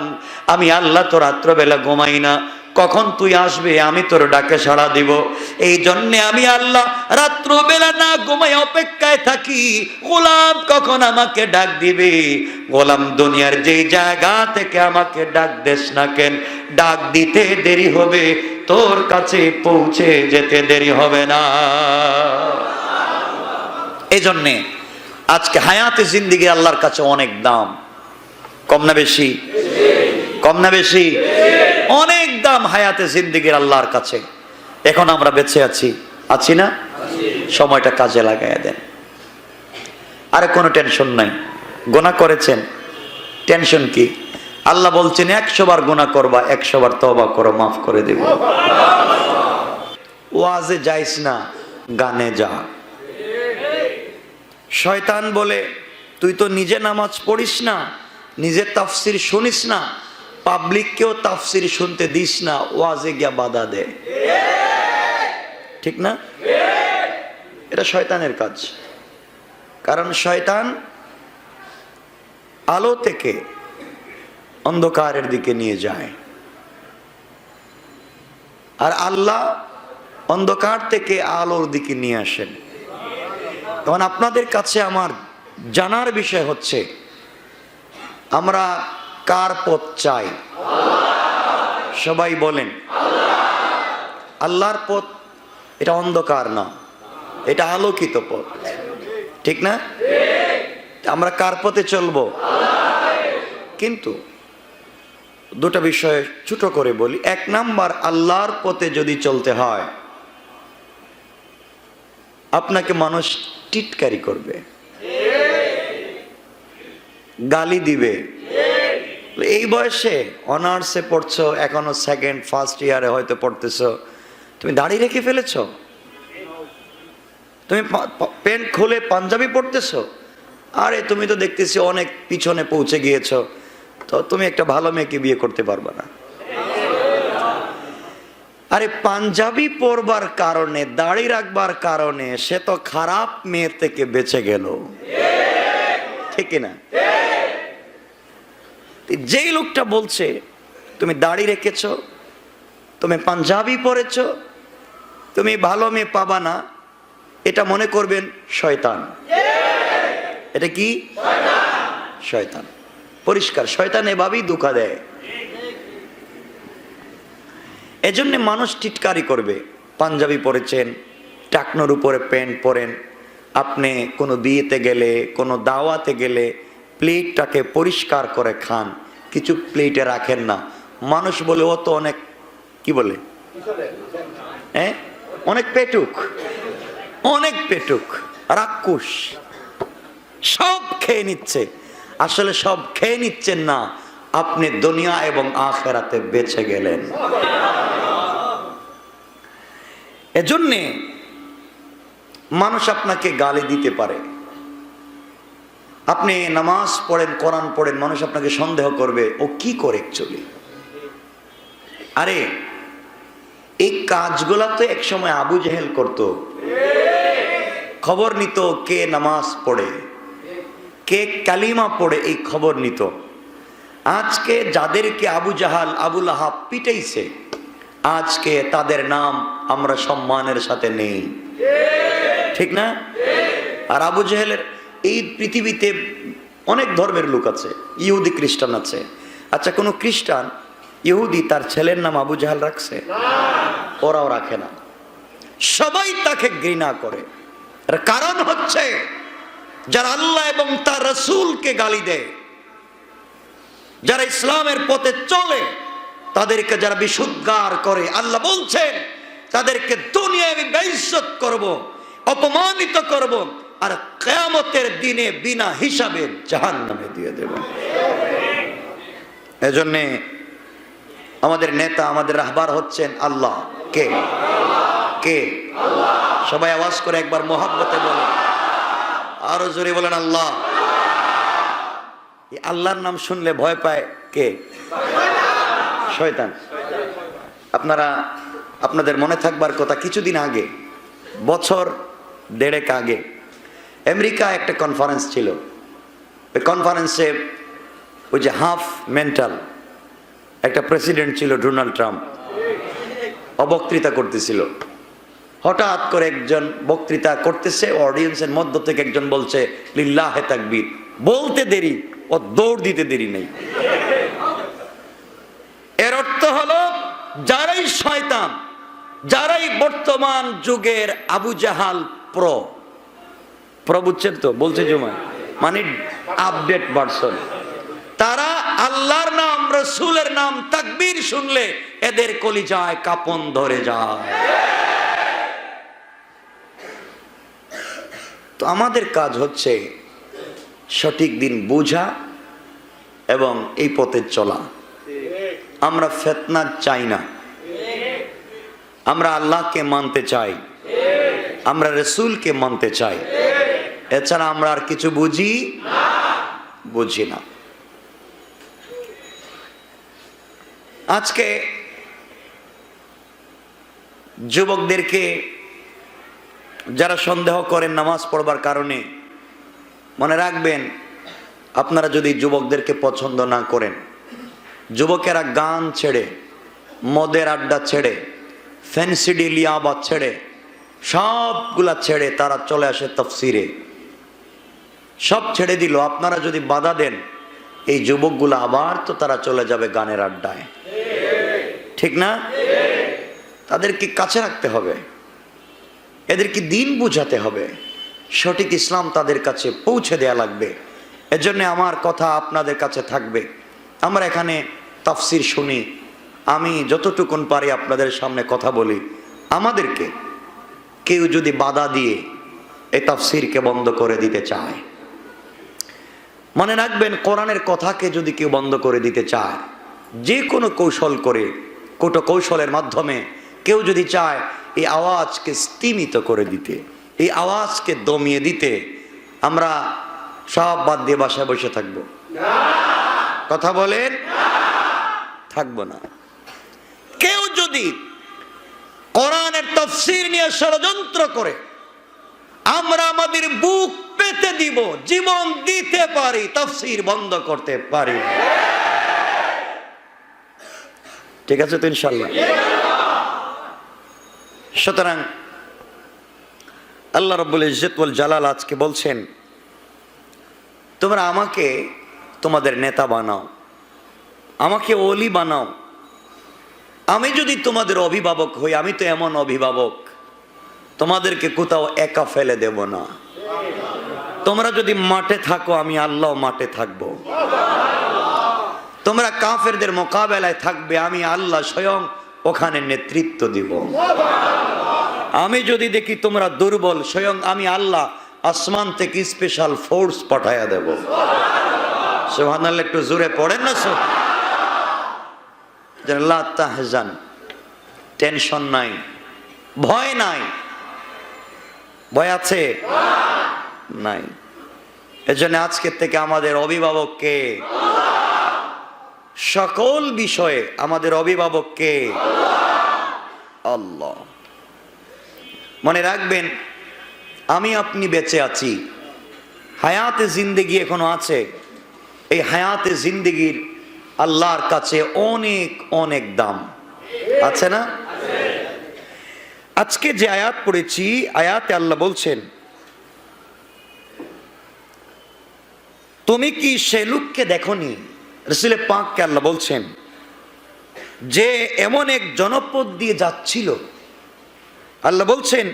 আমি আল্লাহ তো রাত্রবেলা ঘুমাই না, কখন তুই আসবে আমি তোর ডাকে সাড়া দিব। এই জন্য আমি আল্লাহ রাত্রবেলা না ঘুমাই অপেক্ষায় থাকি, গোলাম কখন আমাকে ডাক দিবে। গোলাম দুনিয়ার যেই জায়গা থেকে আমাকে ডাক দেস না কেন, ডাক দিতে দেরি হবে, তোর কাছে পৌঁছে যেতে দেরি হবে না। এই জন্যে আজকে হায়াতে জিন্দিগি আল্লাহর কাছে অনেক দাম। কম না বেশি? কম না বেশি? অনেক দাম হায়াতে জিন্দিগির আল্লাহর কাছে। এখন আমরা বেঁচে আছি, আছি না? সময়টা কাজে লাগাইয়া দেন। আরে কোনো টেনশন নাই। গুনাহ করেছেন, টেনশন কি? আল্লাহ বলছেন 100 বার গুনাহ করবা, 100 বার তওবা করো, মাফ করে দেব। ওয়াজে যাইস না, গানে যা। শয়তান বলে তুই তো নিজে নামাজ পড়িস না, নিজে তাফসির শুনিস না, পাবলিককেও তাফসির শুনতে দিস না, ওয়াজে গিয়া বাধা দে। ঠিক না? এটা শয়তানের কাজ। কারণ শয়তান আলো থেকে অন্ধকারের দিকে নিয়ে যায়, আর আল্লাহ অন্ধকার থেকে আলোর দিকে নিয়ে আসেন। তখন আপনাদের কাছে আমার জানার বিষয় হচ্ছে, আমরা কার পথ চাই? সবাই বলেন আল্লাহর পথ। এটা অন্ধকার না, এটা আলোকিত পথ। ঠিক না? আমরা কার পথে চলবো? কিন্তু দুটো বিষয় ছোট করে বলি। 1 নাম্বার, আল্লাহর পথে যদি চলতে হয় আপনাকে মানুষ টিটকারি করবে, গালি দিবে। এই বয়সে অনার্সে পড়ছো, এখনো 2nd, 1st ইয়ারে হয়তো পড়তেছো, তুমি দাড়ি রেখে ফেলেছো, তুমি প্যান্ট খুলে পাঞ্জাবি পড়তেছো, আরে তুমি তো দেখতেছি অনেক পিছনে পৌঁছে গিয়েছো, তো তুমি একটা ভালো মেয়েকে বিয়ে করতে পারবে না। আরে পাঞ্জাবি পরবার কারণে, দাড়ি রাখবার কারণে সে তো খারাপ মেয়ে থেকে বেঁচে গেল। ঠিক না? যেই লোকটা বলছে তুমি দাড়ি রেখেছো, তুমি পাঞ্জাবি পরেছো, তুমি ভালো মেয়ে পাবা না, এটা মনে করবেন শয়তান। এটা কি? শয়তান। পরিষ্কার শয়তান এভাবেই ধোঁকা দেয়। এজন্য মানুষ টিটকারি করবে। পাঞ্জাবি পরেছেন, টাকনোর উপরে প্যান্ট পরেন, আপনি কোনো বিয়েতে গেলে, কোনো দাওয়াতে গেলে প্লেটটাকে পরিষ্কার করে খান, কিছু প্লেটে রাখেন না। মানুষ বলে ও তো অনেক, কি বলে, হ্যাঁ, অনেক পেটুক, অনেক পেটুক, রাক্ষস, সব খেয়ে নিচ্ছে। আসলে সব খেয়ে নিচ্ছেন না, আপনি দুনিয়া এবং আখিরাতে বেঁচে গেলেন। এজন্যে মানুষ আপনাকে গালি দিতে পারে। আপনি নামাজ পড়েন, কোরআন পড়েন, মানুষ আপনাকে সন্দেহ করবে ও কি করে অ্যাকচুয়ালি। আরে এই কাজগুলা তো একসময় আবু জেহেল করত। খবর নিত কে নামাজ পড়ে, কে কালিমা পড়ে, এই খবর নিত। আজকে যাদেরকে আবু জাহাল, আবু লাহাব পিটাইছে, আজকে তাদের নাম আমরা সম্মানের সাথে নেই। ঠিক না? আর আবু জেহেলের এই পৃথিবীতে অনেক ধর্মের লোক আছে, ইহুদি খ্রিস্টান আছে। আচ্ছা, কোনো খ্রিস্টান ইহুদি তার ছেলের নাম আবু জাহাল রাখছে? ওরাও রাখে না। সবাই তাকে ঘৃণা করে। এর কারণ হচ্ছে যারা আল্লাহ এবং তার রাসূলকে গালি দেয়, যারা ইসলামের পথে চলে, তাদেরকে যারা বিশুদ্ধার করে, আল্লাহ বলছেন তাদেরকে দুনিয়ায় আমি বেইজ্জত করব, অপমানিত করব, আর কিয়ামতের দিনে বিনা হিসাবে জাহান্নামে দিয়ে দেব। এজন্যে আমাদের নেতা, আমাদের রাহবার হচ্ছেন আল্লাহ। কে? কে? সবাই আওয়াজ করে একবার মহব্বতে বলেন, আরো জোরে বলেন আল্লাহ। এই আল্লাহর নাম শুনলে ভয় পায় কে? শয়তান। আপনাদের মনে থাকবার কথা, কিছুদিন আগে, বছর দেড়েক আগে আমেরিকা একটা কনফারেন্স ছিল। ওই কনফারেন্সে ওই যে হাফ মেন্টাল একটা প্রেসিডেন্ট ছিল ডোনাল্ড ট্রাম্প, বক্তৃতা করতেছিল। হঠাৎ করে একজন বক্তৃতা করতেছে, অডিয়েন্সের মধ্য থেকে একজন বলছে লিল্লাহে তাকবীর। বলতে দেরি, ও দৌড় দিতে দেরি নেই। এর অর্থ হলো যারাই শয়তান, যারাই বর্তমান যুগের আবু জাহাল বুঝছেন তো, বলছে জুমা মানে আপডেট ভার্সন, তারা আল্লাহর নাম, রাসূলের নাম, তাকবীর শুনলে এদের কলিজায় কাঁপন ধরে যায়। তো আমাদের কাজ হচ্ছে সঠিক দিন বোঝা এবং এই পথে চলা। আমরা ফিতনা চাই না, আমরা আল্লাহকে মানতে চাই, আমরা রাসূলকে মানতে চাই। এছাড়া আমরা আর কিছু বুঝি না। আজকে যুবকদেরকে যারা সন্দেহ করেন নামাজ পড়বার কারণে, মনে রাখবেন আপনারা যদি যুবকদেরকে পছন্দ না করেন, যুবকেরা গান ছেড়ে, মদের আড্ডা ছেড়ে, ফ্যান্সিডি লিয়াবাদ ছেড়ে, সবগুলা ছেড়ে তারা চলে আসে তাফসিরে। সব ছেড়ে দিল। আপনারা যদি বাধা দেন, এই যুবকগুলো আবার তো তারা চলে যাবে গানের আড্ডায়, ঠিক না? তাদেরকে কাছে রাখতে হবে, এদেরকে দিন বুঝাতে হবে, সঠিক ইসলাম তাদের কাছে পৌঁছে দেয়া লাগবে। এজন্য আমার কথা আপনাদের কাছে থাকবে। আমরা এখানে তাফসির শুনি, আমি যতটুকুন পারি আপনাদের সামনে কথা বলি। আমাদেরকে কেউ যদি বাধা দিয়ে এই তাফসিরকে বন্ধ করে দিতে চায়, মনে রাখবেন কোরআনের কথাকে যদি কেউ বন্ধ করে দিতে চায়, যে কোনো কৌশল করে, কৌশলের মাধ্যমে কেউ যদি চায় এই আওয়াজকে স্তিমিত করে দিতে, এই আওয়াজকে দমিয়ে দিতে, আমরা সব বাদ দিয়ে বাসায় বসে থাকবো? কথা বলেন, থাকবো না। কেউ যদি কোরআনের তাফসীর নিয়ে ষড়যন্ত্র করে, আমরা আমাদের বুক পেতে দিব, জীবন দিতে পারি, তাফসীর বন্ধ করতে পারি। ঠিক আছে তো ইনশাআল্লাহ? সুতরাং আল্লাহ রাব্বুল ইজ্জত ওয়াল জালাল আজকে বলছেন, তোমরা আমাকে তোমাদের নেতা বানাও, আমাকে ওলি বানাও। আমি যদি তোমাদের অভিভাবক হই, আমি তো এমন অভিভাবক, তোমাদেরকে কোথাও একা ফেলে দেব না। তোমরা যদি মাঠে থাকো, আমি আল্লাহ মাঠে থাকবো। তোমরা কাফেরদের মোকাবেলায় থাকবে, আমি আল্লাহ স্বয়ং ওখানে নেতৃত্ব দিব। আমি যদি দেখি তোমরা দুর্বল, স্বয়ং আমি আল্লাহ আসমান থেকে স্পেশাল ফোর্স পাঠায়া দেব। সুবহানাল্লাহ, একটু জোরে পড়েন না। লা তাহজান, টেনশন নাই, ভয় নাই। ভয় আছে? নাই। এজন্য আজকের থেকে আমাদের অভিভাবককে, সকল বিষয়ে আমাদের অভিভাবককে আল্লাহ। মনে রাখবেন, আমি আপনি বেঁচে আছি, হায়াতে জিন্দেগি এখনো আছে। এই হায়াতে জিন্দেগির আল্লাহর কাছে অনেক অনেক দাম আছে না? আজকে যে আয়াত পড়েছি, আয়াতে আল্লাহ বলছেন তুমি কি সে লোককে দেখনি? রাসূল পাককে আল্লাহ বলছেন যে এমন এক জনপদ দিয়ে যাচ্ছিল, আল্লাহ বলছেন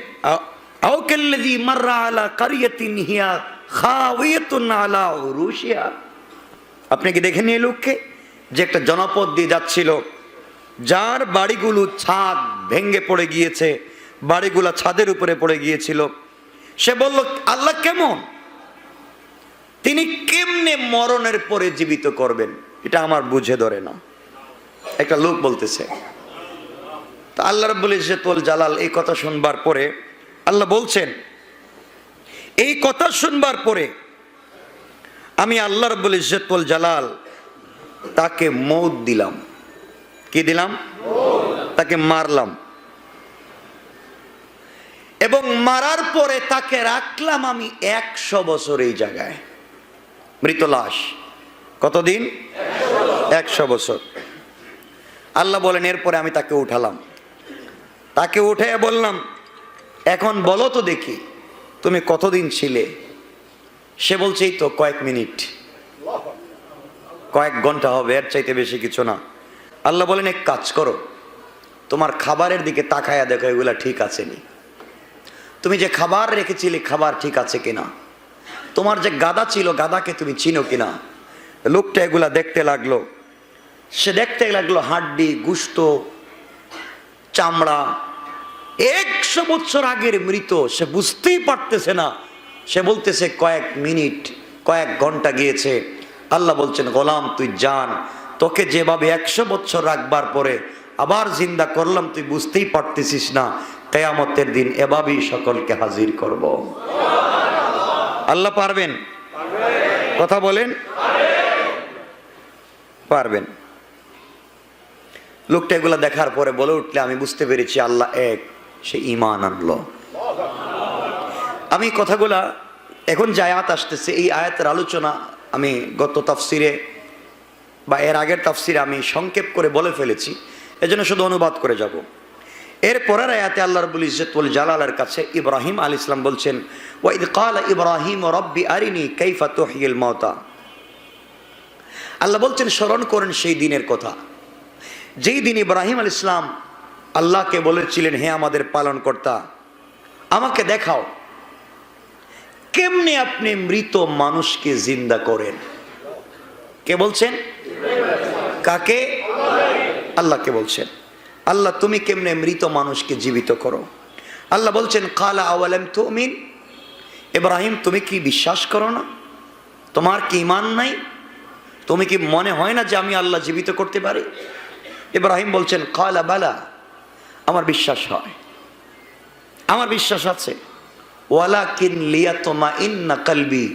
আও কাল্লাযী মাররা আলা কারিয়াতিন হিয়া খাওয়াতুন আলা উরুশিহা, আপনি কি দেখেন এই লোককে যে একটা জনপদ দিয়ে যাচ্ছিল, যার বাড়িগুলো ছাদ ভেঙে পড়ে গিয়েছে, বাড়িগুলো ছাদের উপরে পড়ে গিয়েছিল। সে বলল আল্লাহ কেমন, তিনি কেমনে মরণের পরে জীবিত করবেন, এটা আমার বুঝে ধরে না। একটা লোক বলতেছে। তা আল্লাহ রাব্বুল ইজ্জত ওয়াল জালাল এই কথা শুনবার পরে আল্লাহ বলছেন, এই কথা শুনবার পরে আমি আল্লাহ রাব্বুল ইজ্জত ওয়াল জালাল তাকে মৌত দিলাম। কি দিলাম? তাকে মারলাম। এবং মারার পরে তাকে রাখলাম আমি 100 বছর এই জায়গায়, মৃত লাশ। কতদিন? 100 বছর। আল্লাহ বলেন এরপরে আমি তাকে উঠালাম, তাকে উঠে বললাম এখন বলো তো দেখি তুমি কতদিন ছিলে? সে বলছে এই তো কয়েক মিনিট, কয়েক ঘন্টা হবে, এর চাইতে বেশি কিছু না। আল্লাহ বলেন এক কাজ করো, তোমার খাবারের দিকে তাকায়া দেখো এগুলা ঠিক আছে নি, তুমি যে খাবার রেখেছিলে খাবার ঠিক আছে কিনা, তোমার যে গাদা ছিল গাদাকে তুমি চিনো কিনা। লোকটা এগুলা দেখতে লাগলো। সে দেখতে লাগলো হাড্ডি, গুস্ত, চামড়া, 100 বছর আগের মৃত। সে বুঝতেই পারতেছে না, সে বলতেছে কয়েক মিনিট, কয়েক ঘন্টা গিয়েছে। আল্লাহ বলছেন গোলাম তুই জান, তোকে যেভাবে 100 বছর রাখবার পরে আবার জিন্দা করলাম তুই বুঝতেই পারতেছিস না, কিয়ামতের দিন এভাবেই সকলকে হাজির করব। আল্লাহ পারবেন? কথা বলেন পারবেন। লোকটা এগুলা দেখার পরে বলে উঠলে আমি বুঝতে পেরেছি আল্লাহ এক, সে ঈমান আনলো। আমি কথাগুলা এখন যে আয়াত আসতেছে এই আয়াতের আলোচনা আমি গত তাফসিরে বা এর আগের তাফসিরে আমি সংক্ষেপ করে বলে ফেলেছি, এজন্য শুধু অনুবাদ করে যাব। এর পরের আয়াতে আল্লাহ রাব্বুল ইজ্জত ওয়াল জালালের কাছে ইব্রাহিম আলাইহিস সালাম বলছেন ওয়া ইদ ক্বালা ইব্রাহিম রাব্বি আরিনি কাইফা তুহয়িল মাউতা। আল্লাহ বলছেন স্মরণ করেন সেই দিনের কথা যেই দিন ইব্রাহিম আলাইহিস সালাম আল্লাহকে বলেছিলেন হে আমাদের পালনকর্তা আমাকে দেখাও কেমনে আপনি মৃত মানুষকে জিন্দা করেন। কে বলছেন? কাকে? আল্লাহকে বলছেন। আল্লাহ তুমি কেমনে মৃত মানুষকে জীবিত করো? আল্লাহ বলছেন কালা আওয়ালাম তুমিন, ইব্রাহিম তুমি কি বিশ্বাস করো না? তোমার কি ঈমান নাই? তুমি কি মনে হয় না যে আমি আল্লাহ জীবিত করতে পারি? ইব্রাহিম বলছেন কালা বালা, আমার বিশ্বাস হয়, আমার বিশ্বাস আছে। ওয়ালাকিন লিয়াতমাইন্না কলবি,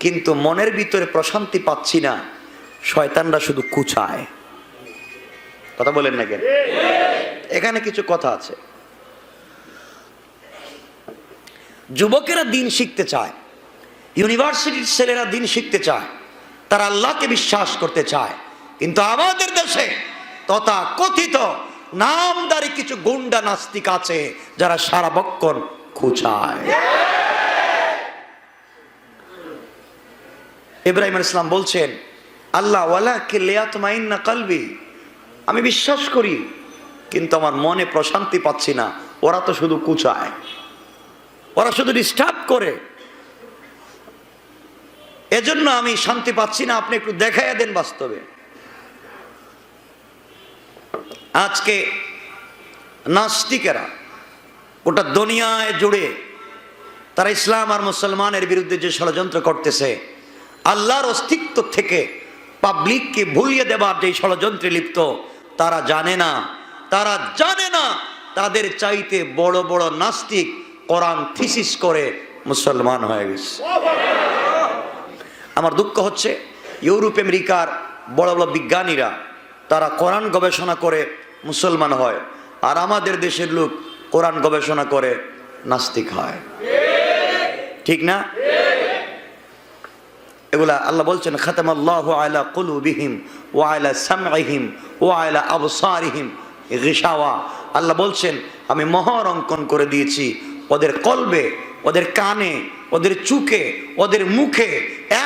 কিন্তু মনের ভিতরে প্রশান্তি পাচ্ছি না, শয়তানরা শুধু কুচায়। কথা বলেন না কেন? এখানে কিছু কথা আছে। যুবকেরা দিন শিখতে চায়, ইউনিভার্সিটির ছেলেরা দিন শিখতে চায়, তারা আল্লাহকে বিশ্বাস করতে চায়, কিন্তু আমাদের দেশে তথা কথিত নামদারি কিছু গুন্ডা নাস্তিক আছে যারা সারা বক্ষণ খুঁচায়। ইব্রাহিম আলাইহিস সালাম বলছেন আল্লাহ ওয়ালাকিন লিয়াতমাইন্না কলবি, আমি বিশ্বাস করি কিন্তু আমার মনে প্রশান্তি পাচ্ছি না, ওরা তো শুধু কুচায়, ওরা শুধু ডিস্টার্ব করে, এজন্য আমি শান্তি পাচ্ছি না, আপনি একটু দেখাইয়া দেন বাস্তবে। আজকে নাস্তিকেরা গোটা দুনিয়ায় জুড়ে তারা ইসলাম আর মুসলমানের বিরুদ্ধে যে ষড়যন্ত্র করতেছে, আল্লাহর অস্তিত্ব থেকে পাবলিককে ভুলিয়ে দেবার যে ষড়যন্ত্রে লিপ্ত, তারা জানে না, তারা জানে না তাদের চাইতে বড় বড় নাস্তিক কোরআন থিসিস করে মুসলমান হয়ে গেছে। আমার দুঃখ হচ্ছে ইউরোপ আমেরিকার বড় বড় বিজ্ঞানীরা তারা কোরআন গবেষণা করে মুসলমান হয়, আর আমাদের দেশের লোক কোরআন গবেষণা করে নাস্তিক হয়। ঠিক না? এগুলা আল্লাহ বলছেন খাতামাল্লাহু আলা কুলুবিহিম ওয়া আলা সামঈহিম ওয়া আলা আবসারিহিম গিশাওয়া। আল্লাহ বলছেন আমি মোহর অঙ্কন করে দিয়েছি ওদের কলবে, ওদের কানে, ওদের চুকে, ওদের মুখে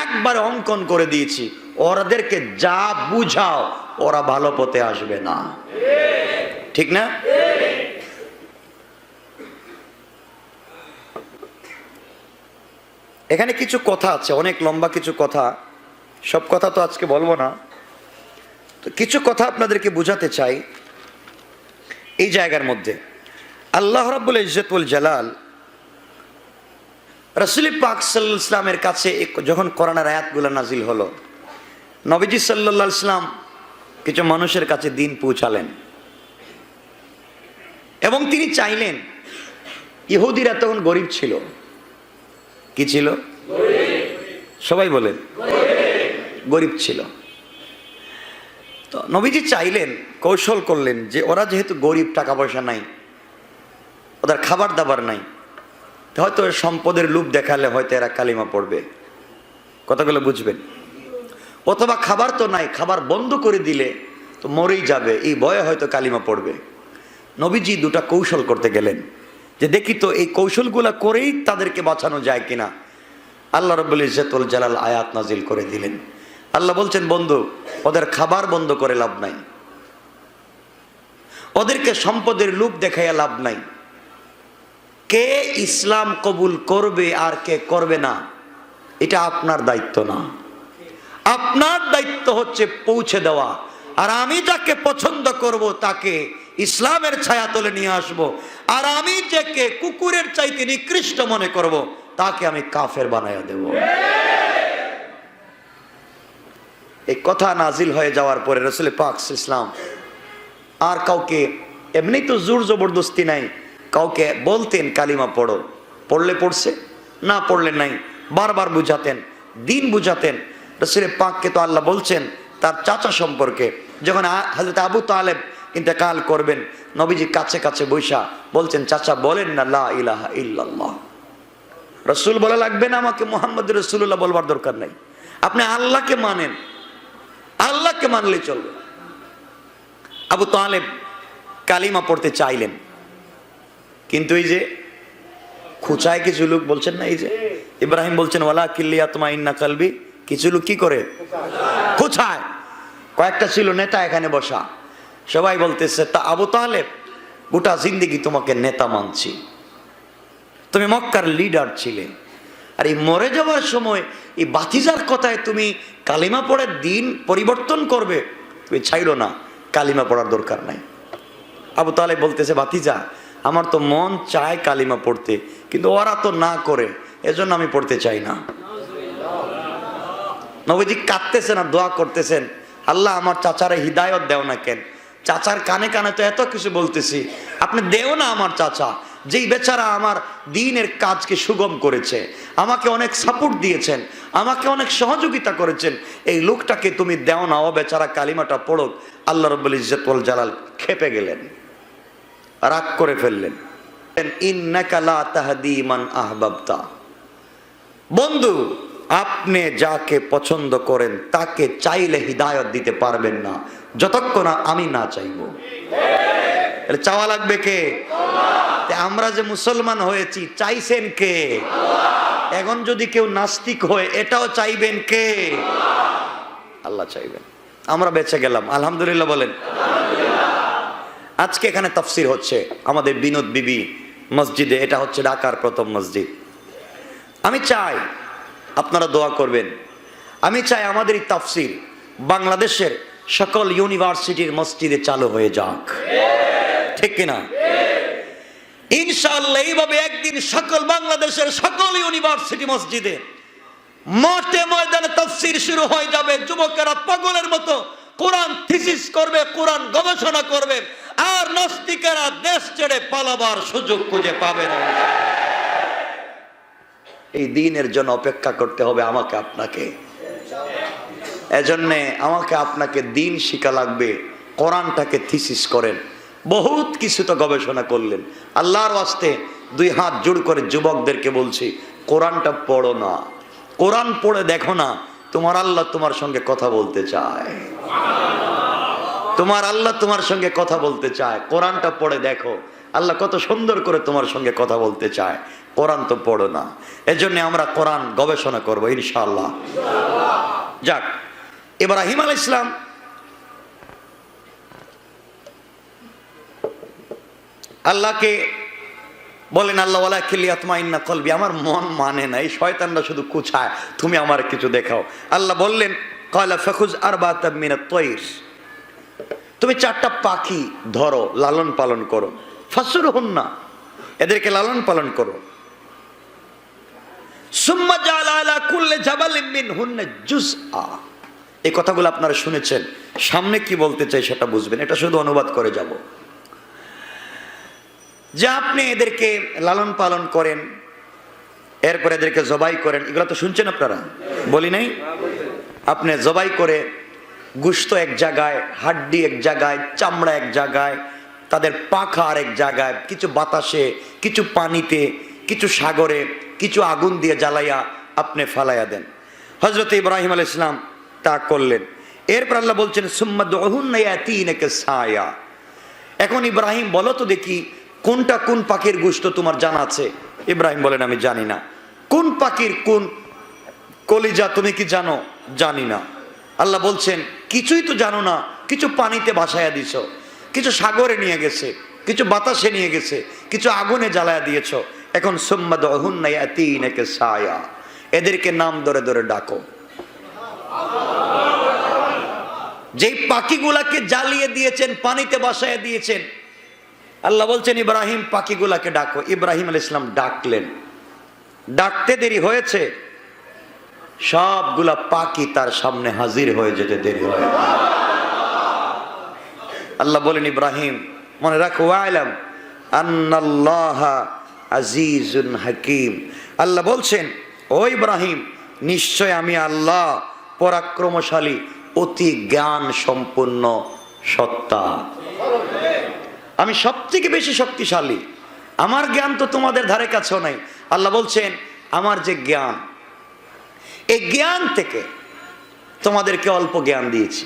একবার অঙ্কন করে দিয়েছি, ওদেরকে যা বুঝাও ওরা ভালো পথে আসবে না। ঠিক না? এখানে কিছু কথা আছে, অনেক লম্বা কিছু কথা, সব কথা তো আজকে বলবো না। তো কিছু কথা আপনাদেরকে বুঝাতে চাই। এই জায়গার মধ্যে আল্লাহ রাব্বুল ইজ্জত ওয়াল জালাল রাসূল পাক সাল্লাল্লাহু আলাইহি ওয়াসাল্লামের কাছে যখন কোরআনের আয়াতগুলো নাজিল হলো, নবীজি সাল্লাল্লাহু আলাইহি ওয়াসাল্লাম কিছু মানুষের কাছে দিন পৌঁছালেন এবং তিনি চাইলেন, ইহুদিরা তখন গরিব ছিল। কি ছিল? সবাই বলেন, গরিব ছিল। তো নবীজি চাইলেন, কৌশল করলেন যে ওরা যেহেতু গরিব, টাকা পয়সা নাই, ওদের খাবার দাবার নাই, হয়তো সম্পদের লোভ দেখালে হয়তো এরা কালিমা পড়বে। কথাগুলো বুঝবেন। অথবা খাবার তো নাই, খাবার বন্ধ করে দিলে তো মরেই যাবে, এই ভয়ে হয়তো কালিমা পড়বে। নবীজি দুটা কৌশল করতে গেলেন যে দেখি তো এই কৌশলগুলা করেই তাদেরকে বাঁচানো যায় কিনা। আল্লাহ রাব্বুল ইজ্জত ওয়াল জালাল আয়াত নাজিল করে দিলেন। আল্লাহ বলছেন, বন্ধু, ওদের খাবার বন্ধ করে লাভ নাই, ওদেরকে সম্পদের লোভ দেখাইয়া লাভ নাই। কে ইসলাম কবুল করবে আর কে করবে না, এটা আপনার দায়িত্ব না। আপনার দায়িত্ব হচ্ছে পৌঁছে দেওয়া। আর আমি যাকে পছন্দ করব তাকে ইসলামের ছায়াতলে নিয়ে আসব, আর আমি যাকে কুকুরের চাইতে নিকৃষ্ট মনে করব তাকে আমি কাফের বানাইয়া দেব। এই কথা নাজিল হয়ে যাওয়ার পরে রাসূল পাক সাল্লাল্লাহু আলাইহি ওয়াসাল্লাম আর কাউকে, এমনি তো জোর জবরদস্তি নাই, কাউকে বলতেন কালিমা পড়ো, পড়লে পড়ছে, না পড়লে নাই, বারবার বুঝাতেন, দিন বুঝাতেন। রাসূল পাককে তো আল্লাহ বলছেন তার চাচা সম্পর্কে, যখন হযরত আবু তালেব ইন্তেকাল করবেন, নবীজি কাছে কাছে বৈশা বলছেন, চাচা বলেন না লা ইলাহা ইল্লাল্লাহ। রাসূল বলা লাগবে না আমাকে মুহাম্মদুর রাসূলুল্লাহ বলবার দরকার নাই, আপনি আল্লাহকে মানেন, আল্লাহকে মানলেই চলবে। আবু তালেব কালিমা পড়তে চাইলেন, কিন্তু এই যে খুচায় কিছু লোক বলছেন না, এই যে ইব্রাহিম বলছেন ওয়ালা কিল্লিয়া তুমাইন্না কালবি, কিছু লোক কি করে? খুচায়। কয়েকটা ছিল নেতা এখানে বসা, সবাই বলতেছে, তা আবু তালেব গোটা জিন্দেগি তোমাকে নেতা মানছি, তুমি মক্কার লিডার ছিলে, আর এই মরে যাওয়ার সময় এই বাতিজার কথায় তুমি কালিমা পড়ে দিন পরিবর্তন করবে, তুমি ছাইড়ো না, কালিমা পড়ার দরকার নাই। আবু তালেব বলতেছে, বাতিজা আমার তো মন চায় কালিমা পড়তে, কিন্তু ওরা তো না করে, এজন্য আমি পড়তে চাই না। নবীজি কাঁদতেছেন আর দোয়া করতেছেন, আল্লাহ আমার চাচারে হিদায়ত দেও না কেন, চাচার কানে কানে তো এত কিছু বলতেছি, আপনি দেও না আমার চাচা, যেই বেচারা আমার দ্বীনের কাজকে সুগম করেছে, আমাকে অনেক সাপোর্ট দিয়েছেন, আমাকে অনেক সহযোগিতা করেছেন, এই লোকটাকে তুমি দেও না, ও বেচারা কালিমাটা পড়ুক। আল্লাহ রাব্বুল ইজ্জত ওয়াল জালাল খেপে গেলেন, রাগ করে ফেললেন। ইন্নাকা লা তাহদি মান আহবাবতা, বন্ধু আপনি যাকে পছন্দ করেন তাকে চাইলে হিদায়ত দিতে পারবেন না যতক্ষণ আমি না চাইব। চাওয়া লাগবে কে? আমরা যে মুসলমান হয়েছি চাইছেন কে? এখন যদি কেউ নাস্তিক হয় এটাও চাইবেন কে? আল্লাহ চাইবেন। আমরা বেঁচে গেলাম, আলহামদুলিল্লাহ বলেন। আজকে এখানে তাফসীর হচ্ছে আমাদের বিনোদ বিবি মসজিদে, এটা হচ্ছে ঢাকার প্রথম মসজিদ। আমি চাই আপনারা দোয়া করবেন, আমি চাই আমাদের এই তাফসীর বাংলাদেশের সকল ইউনিভার্সিটির মসজিদে চালু হয়ে যাক, ঠিক কিনা? ইনশাআল্লাহ এইভাবে একদিন সকল বাংলাদেশের সকল ইউনিভার্সিটি মসজিদে মাঠে ময়দানে তাফসীর শুরু হয়ে যাবে। যুবকেরা পাগলের মতো কোরআন থিসিস করবে, কোরআন গবেষণা করবে, আর নাস্তিকেরা দেশ ছেড়ে পালাবার সুযোগ খুঁজে পাবে না। এই দিনের জন্য অপেক্ষা করতে হবে আমাকে আপনাকে, এজন্য আমাকে আপনাকে দিন শিখা লাগবে। কোরআনটাকে থিসিস করেন, বহুত কিছু তো গবেষণা করলেন, আল্লাহর ওয়াস্তে দুই হাত জোড় করে যুবকদেরকে বলছি, কোরআনটা পড়ো না, কোরআন পড়ে দেখো না, তোমার আল্লাহ তোমার সঙ্গে কথা বলতে চায়, তোমার আল্লাহ তোমার সঙ্গে কথা বলতে চায়। কোরআনটা পড়ে দেখো, আল্লাহ কত সুন্দর করে তোমার সঙ্গে কথা বলতে চায়। কোরআন তো পড়ো না। এজন্য আমরা কোরআন গবেষণা করবো ইনশাআল্লাহ। যাক, ইব্রাহিম আলাইহিস সালাম আল্লাহকে বলেন, আল্লাহ ওয়ালা কিলিয়াতমাইন্না কলবি, আমার মন মানে না, এই শয়তানরা শুধু কুছায়, তুমি আমার কিছু দেখাও। আল্লাহ বললেন, ক্বালা ফাখুজ আরবাতাম মিনাত তায়র, তুমি 4টা পাখি ধরো, লালন পালন করো। ফাসরুহুন্না, এদেরকে লালন পালন করো। সুম্মা জাআলা আলা কুল্লি জাবালিন মিনহুন্না জুজআ, এই কথাগুলো আপনারা শুনেছেন, সামনে কি বলতে চাই সেটা বুঝবেন, এটা শুধু অনুবাদ করে যাব। যে আপনি এদেরকে লালন পালন করেন, এরপর এদেরকে জবাই করেন, এগুলো তো শুনছেন আপনারা, বলি নাই? আপনি জবাই করে গোশত এক জায়গায়, হাড্ডি এক জায়গায়, চামড়া এক জায়গায়, তাদের পাখা আর এক জায়গায়, কিছু বাতাসে, কিছু পানিতে, কিছু সাগরে, কিছু আগুন দিয়ে জ্বালাইয়া আপনি ফালাইয়া দেন। হযরত ইব্রাহিম আলাইহিস সালাম তা করলেন। এরপর আল্লাহ বলছেন, সুম্মা দুহুন্না ইয়াতিনাকা সায়া, এখন ইব্রাহিম বলো তো দেখি কোনটা কোন পাখির গোশত তোমার জানা আছে? ইব্রাহিম বলেন, আমি জানি না। কোন পাখির কোন কলিজা তুমি কি জানো? জানি না। আল্লাহ বলছেন, কিছুই তো জানো না, কিছু পানিতে ভাসাইয়া দিছ, কিছু সাগরে নিয়ে গেছে, কিছু বাতাসে নিয়ে গেছে, কিছু আগুনে জ্বালায়া দিয়েছ। এখন সুম্মা দুহুন্না ইয়াতিনাকা সায়া, এদেরকে নাম ধরে ধরে ডাকো। যেই পাখিগুলাকে জ্বালিয়ে দিয়েছেন, পানিতে ভাসাইয়া দিয়েছেন, আল্লাহ বলছেন ইব্রাহিম পাখিগুলাকে ডাকো। ইব্রাহিম আলাইহিস সালাম ডাকলেন। ডাকতে দেরি হয়েছে, সবগুলা পাখি তার সামনে হাজির হয়ে যেতে দেরি হয়। আল্লাহ বলেন, ইব্রাহিম মনে রাখো, ওয়াইলাম আন্নাল্লাহা আজিজুন হাকিম, আল্লাহ বলছেন, ও ইব্রাহিম নিশ্চয় আমি আল্লাহ পরাক্রমশালী, অতি জ্ঞান সম্পন্ন সত্তা, আমি সবথেকে বেশি শক্তিশালী, আমার জ্ঞান তো তোমাদের ধারে কাছেও নাই। আল্লাহ বলছেন, আমার যে জ্ঞান, এই জ্ঞান থেকে তোমাদেরকে অল্প জ্ঞান দিয়েছি,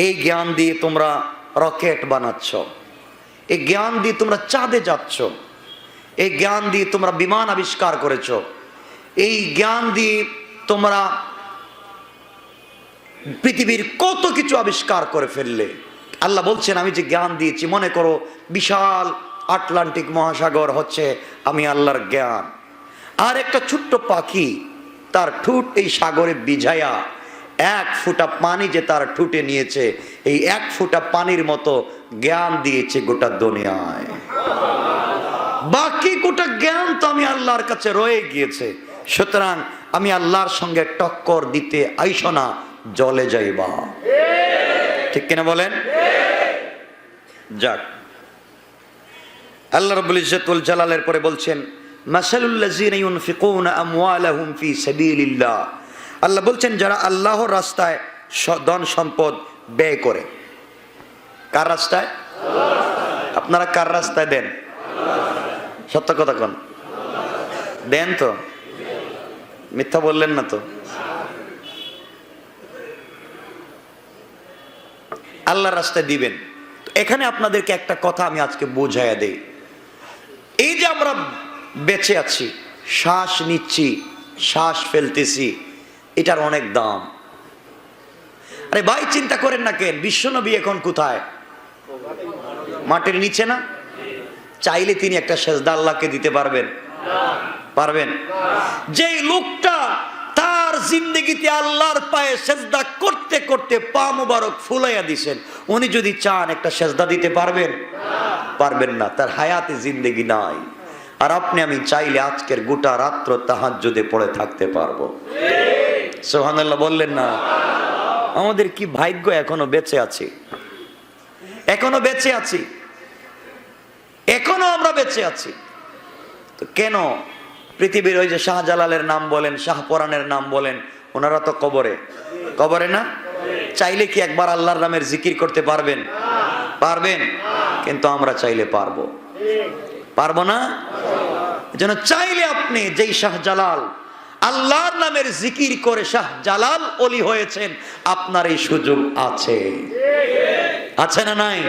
এই জ্ঞান দিয়ে তোমরা রকেট বানাচ্ছ, এই জ্ঞান দিয়ে তোমরা চাঁদে যাচ্ছ, এই জ্ঞান দিয়ে তোমরা বিমান আবিষ্কার করেছ, এই জ্ঞান দিয়ে তোমরা পৃথিবীর কত কিছু আবিষ্কার করে ফেললে। আল্লাহ বলছেন, আমি যে জ্ঞান দিয়েছি, মনে করো বিশাল আটলান্টিক মহাসাগর হচ্ছে আমি আল্লাহর জ্ঞান, আর একটা ছোট্ট পাখি তার ঠুট এই সাগরে বিঝায়া 1 ফোঁটা পানি যে তার ঠুটে নিয়েছে, এই 1 ফোঁটা পানির মতো জ্ঞান দিয়েছে গোটা দুনিয়ায়। বাকি গোটা জ্ঞান তো আমি আল্লাহর কাছে রয়ে গিয়েছে। সুতরাং আমি আল্লাহর সঙ্গে টক্কর দিতে আইসো না, জলে যাইবা। ঠিক কিনা বলেন? যাক, আল্লাহ রাব্বুল ইজ্জত ওয়াল জালালের পরে বলছেন, মাসালুল লাযিনা ইউনফিকুনা আমওয়ালাহুম ফি সাবিলিল্লাহ, আল্লাহ বলছেন যারা আল্লাহর রাস্তায় ধন সম্পদ ব্যয় করে। কার রাস্তায়? আপনারা কার রাস্তায় দেন? সত্য কথা কোন? দেন তো? মিথ্যা বললেন না তো? আল্লাহর রাস্তায় দিবেন। এখানে আপনাদেরকে একটা কথা আমি আজকে বোঝাইয়া দেই। এই যে আমরা বেঁচে আছি, শ্বাস নিচ্ছি, শ্বাস ফেলতেছি, এটার অনেক দাম। আরে ভাই চিন্তা করেন না কেন, বিশ্বনবী এখন কোথায়? মাটির নিচে না? চাইলে তিনি একটা সেজদা আল্লাহকে দিতে পারবেন? পারবেন? যেই লোকটা তার জিন্দেগিতে আল্লাহর পায়ে সেজদা করতে করতে পা মুবারক ফুলাইয়া দিছেন, উনি যদি চান একটা সেজদা দিতে পারবেন? পারবেন না, তার হায়াতে জিন্দেগি নাই। আর আপনি আমি চাইলে আজকের গোটা রাত্র তাহাজ্জুদে পড়ে থাকতে পারবো। সুবহানাল্লাহ বললেন না? আমাদের কি ভাগ্য, এখনো বেঁচে আছি, এখনো বেঁচে আছি, এখনো আমরা বেঁচে আছি। তো কেন পৃথিবীর ওই যে শাহজালালের নাম বলেন, শাহপরানের নাম বলেন, ওনারা তো কবরে, কবরে না? চাইলে কি একবার আল্লাহর নামের জিকির করতে পারবেন? পারবেন? কিন্তু আমরা চাইলে পারবো? পারবো না। এজন্য চাইলে আপনি যেই শাহজালাল আল্লাহর নামের জিকির করে শাহজালাল ওলি হয়েছেন, আপনার এই সুযোগ আছে, আছে না নাই?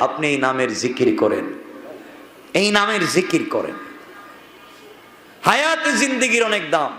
আপনি এই নামের জিকির করেন, এই নামের জিকির করেন। হায়াতে জিন্দেগির অনেক দাম।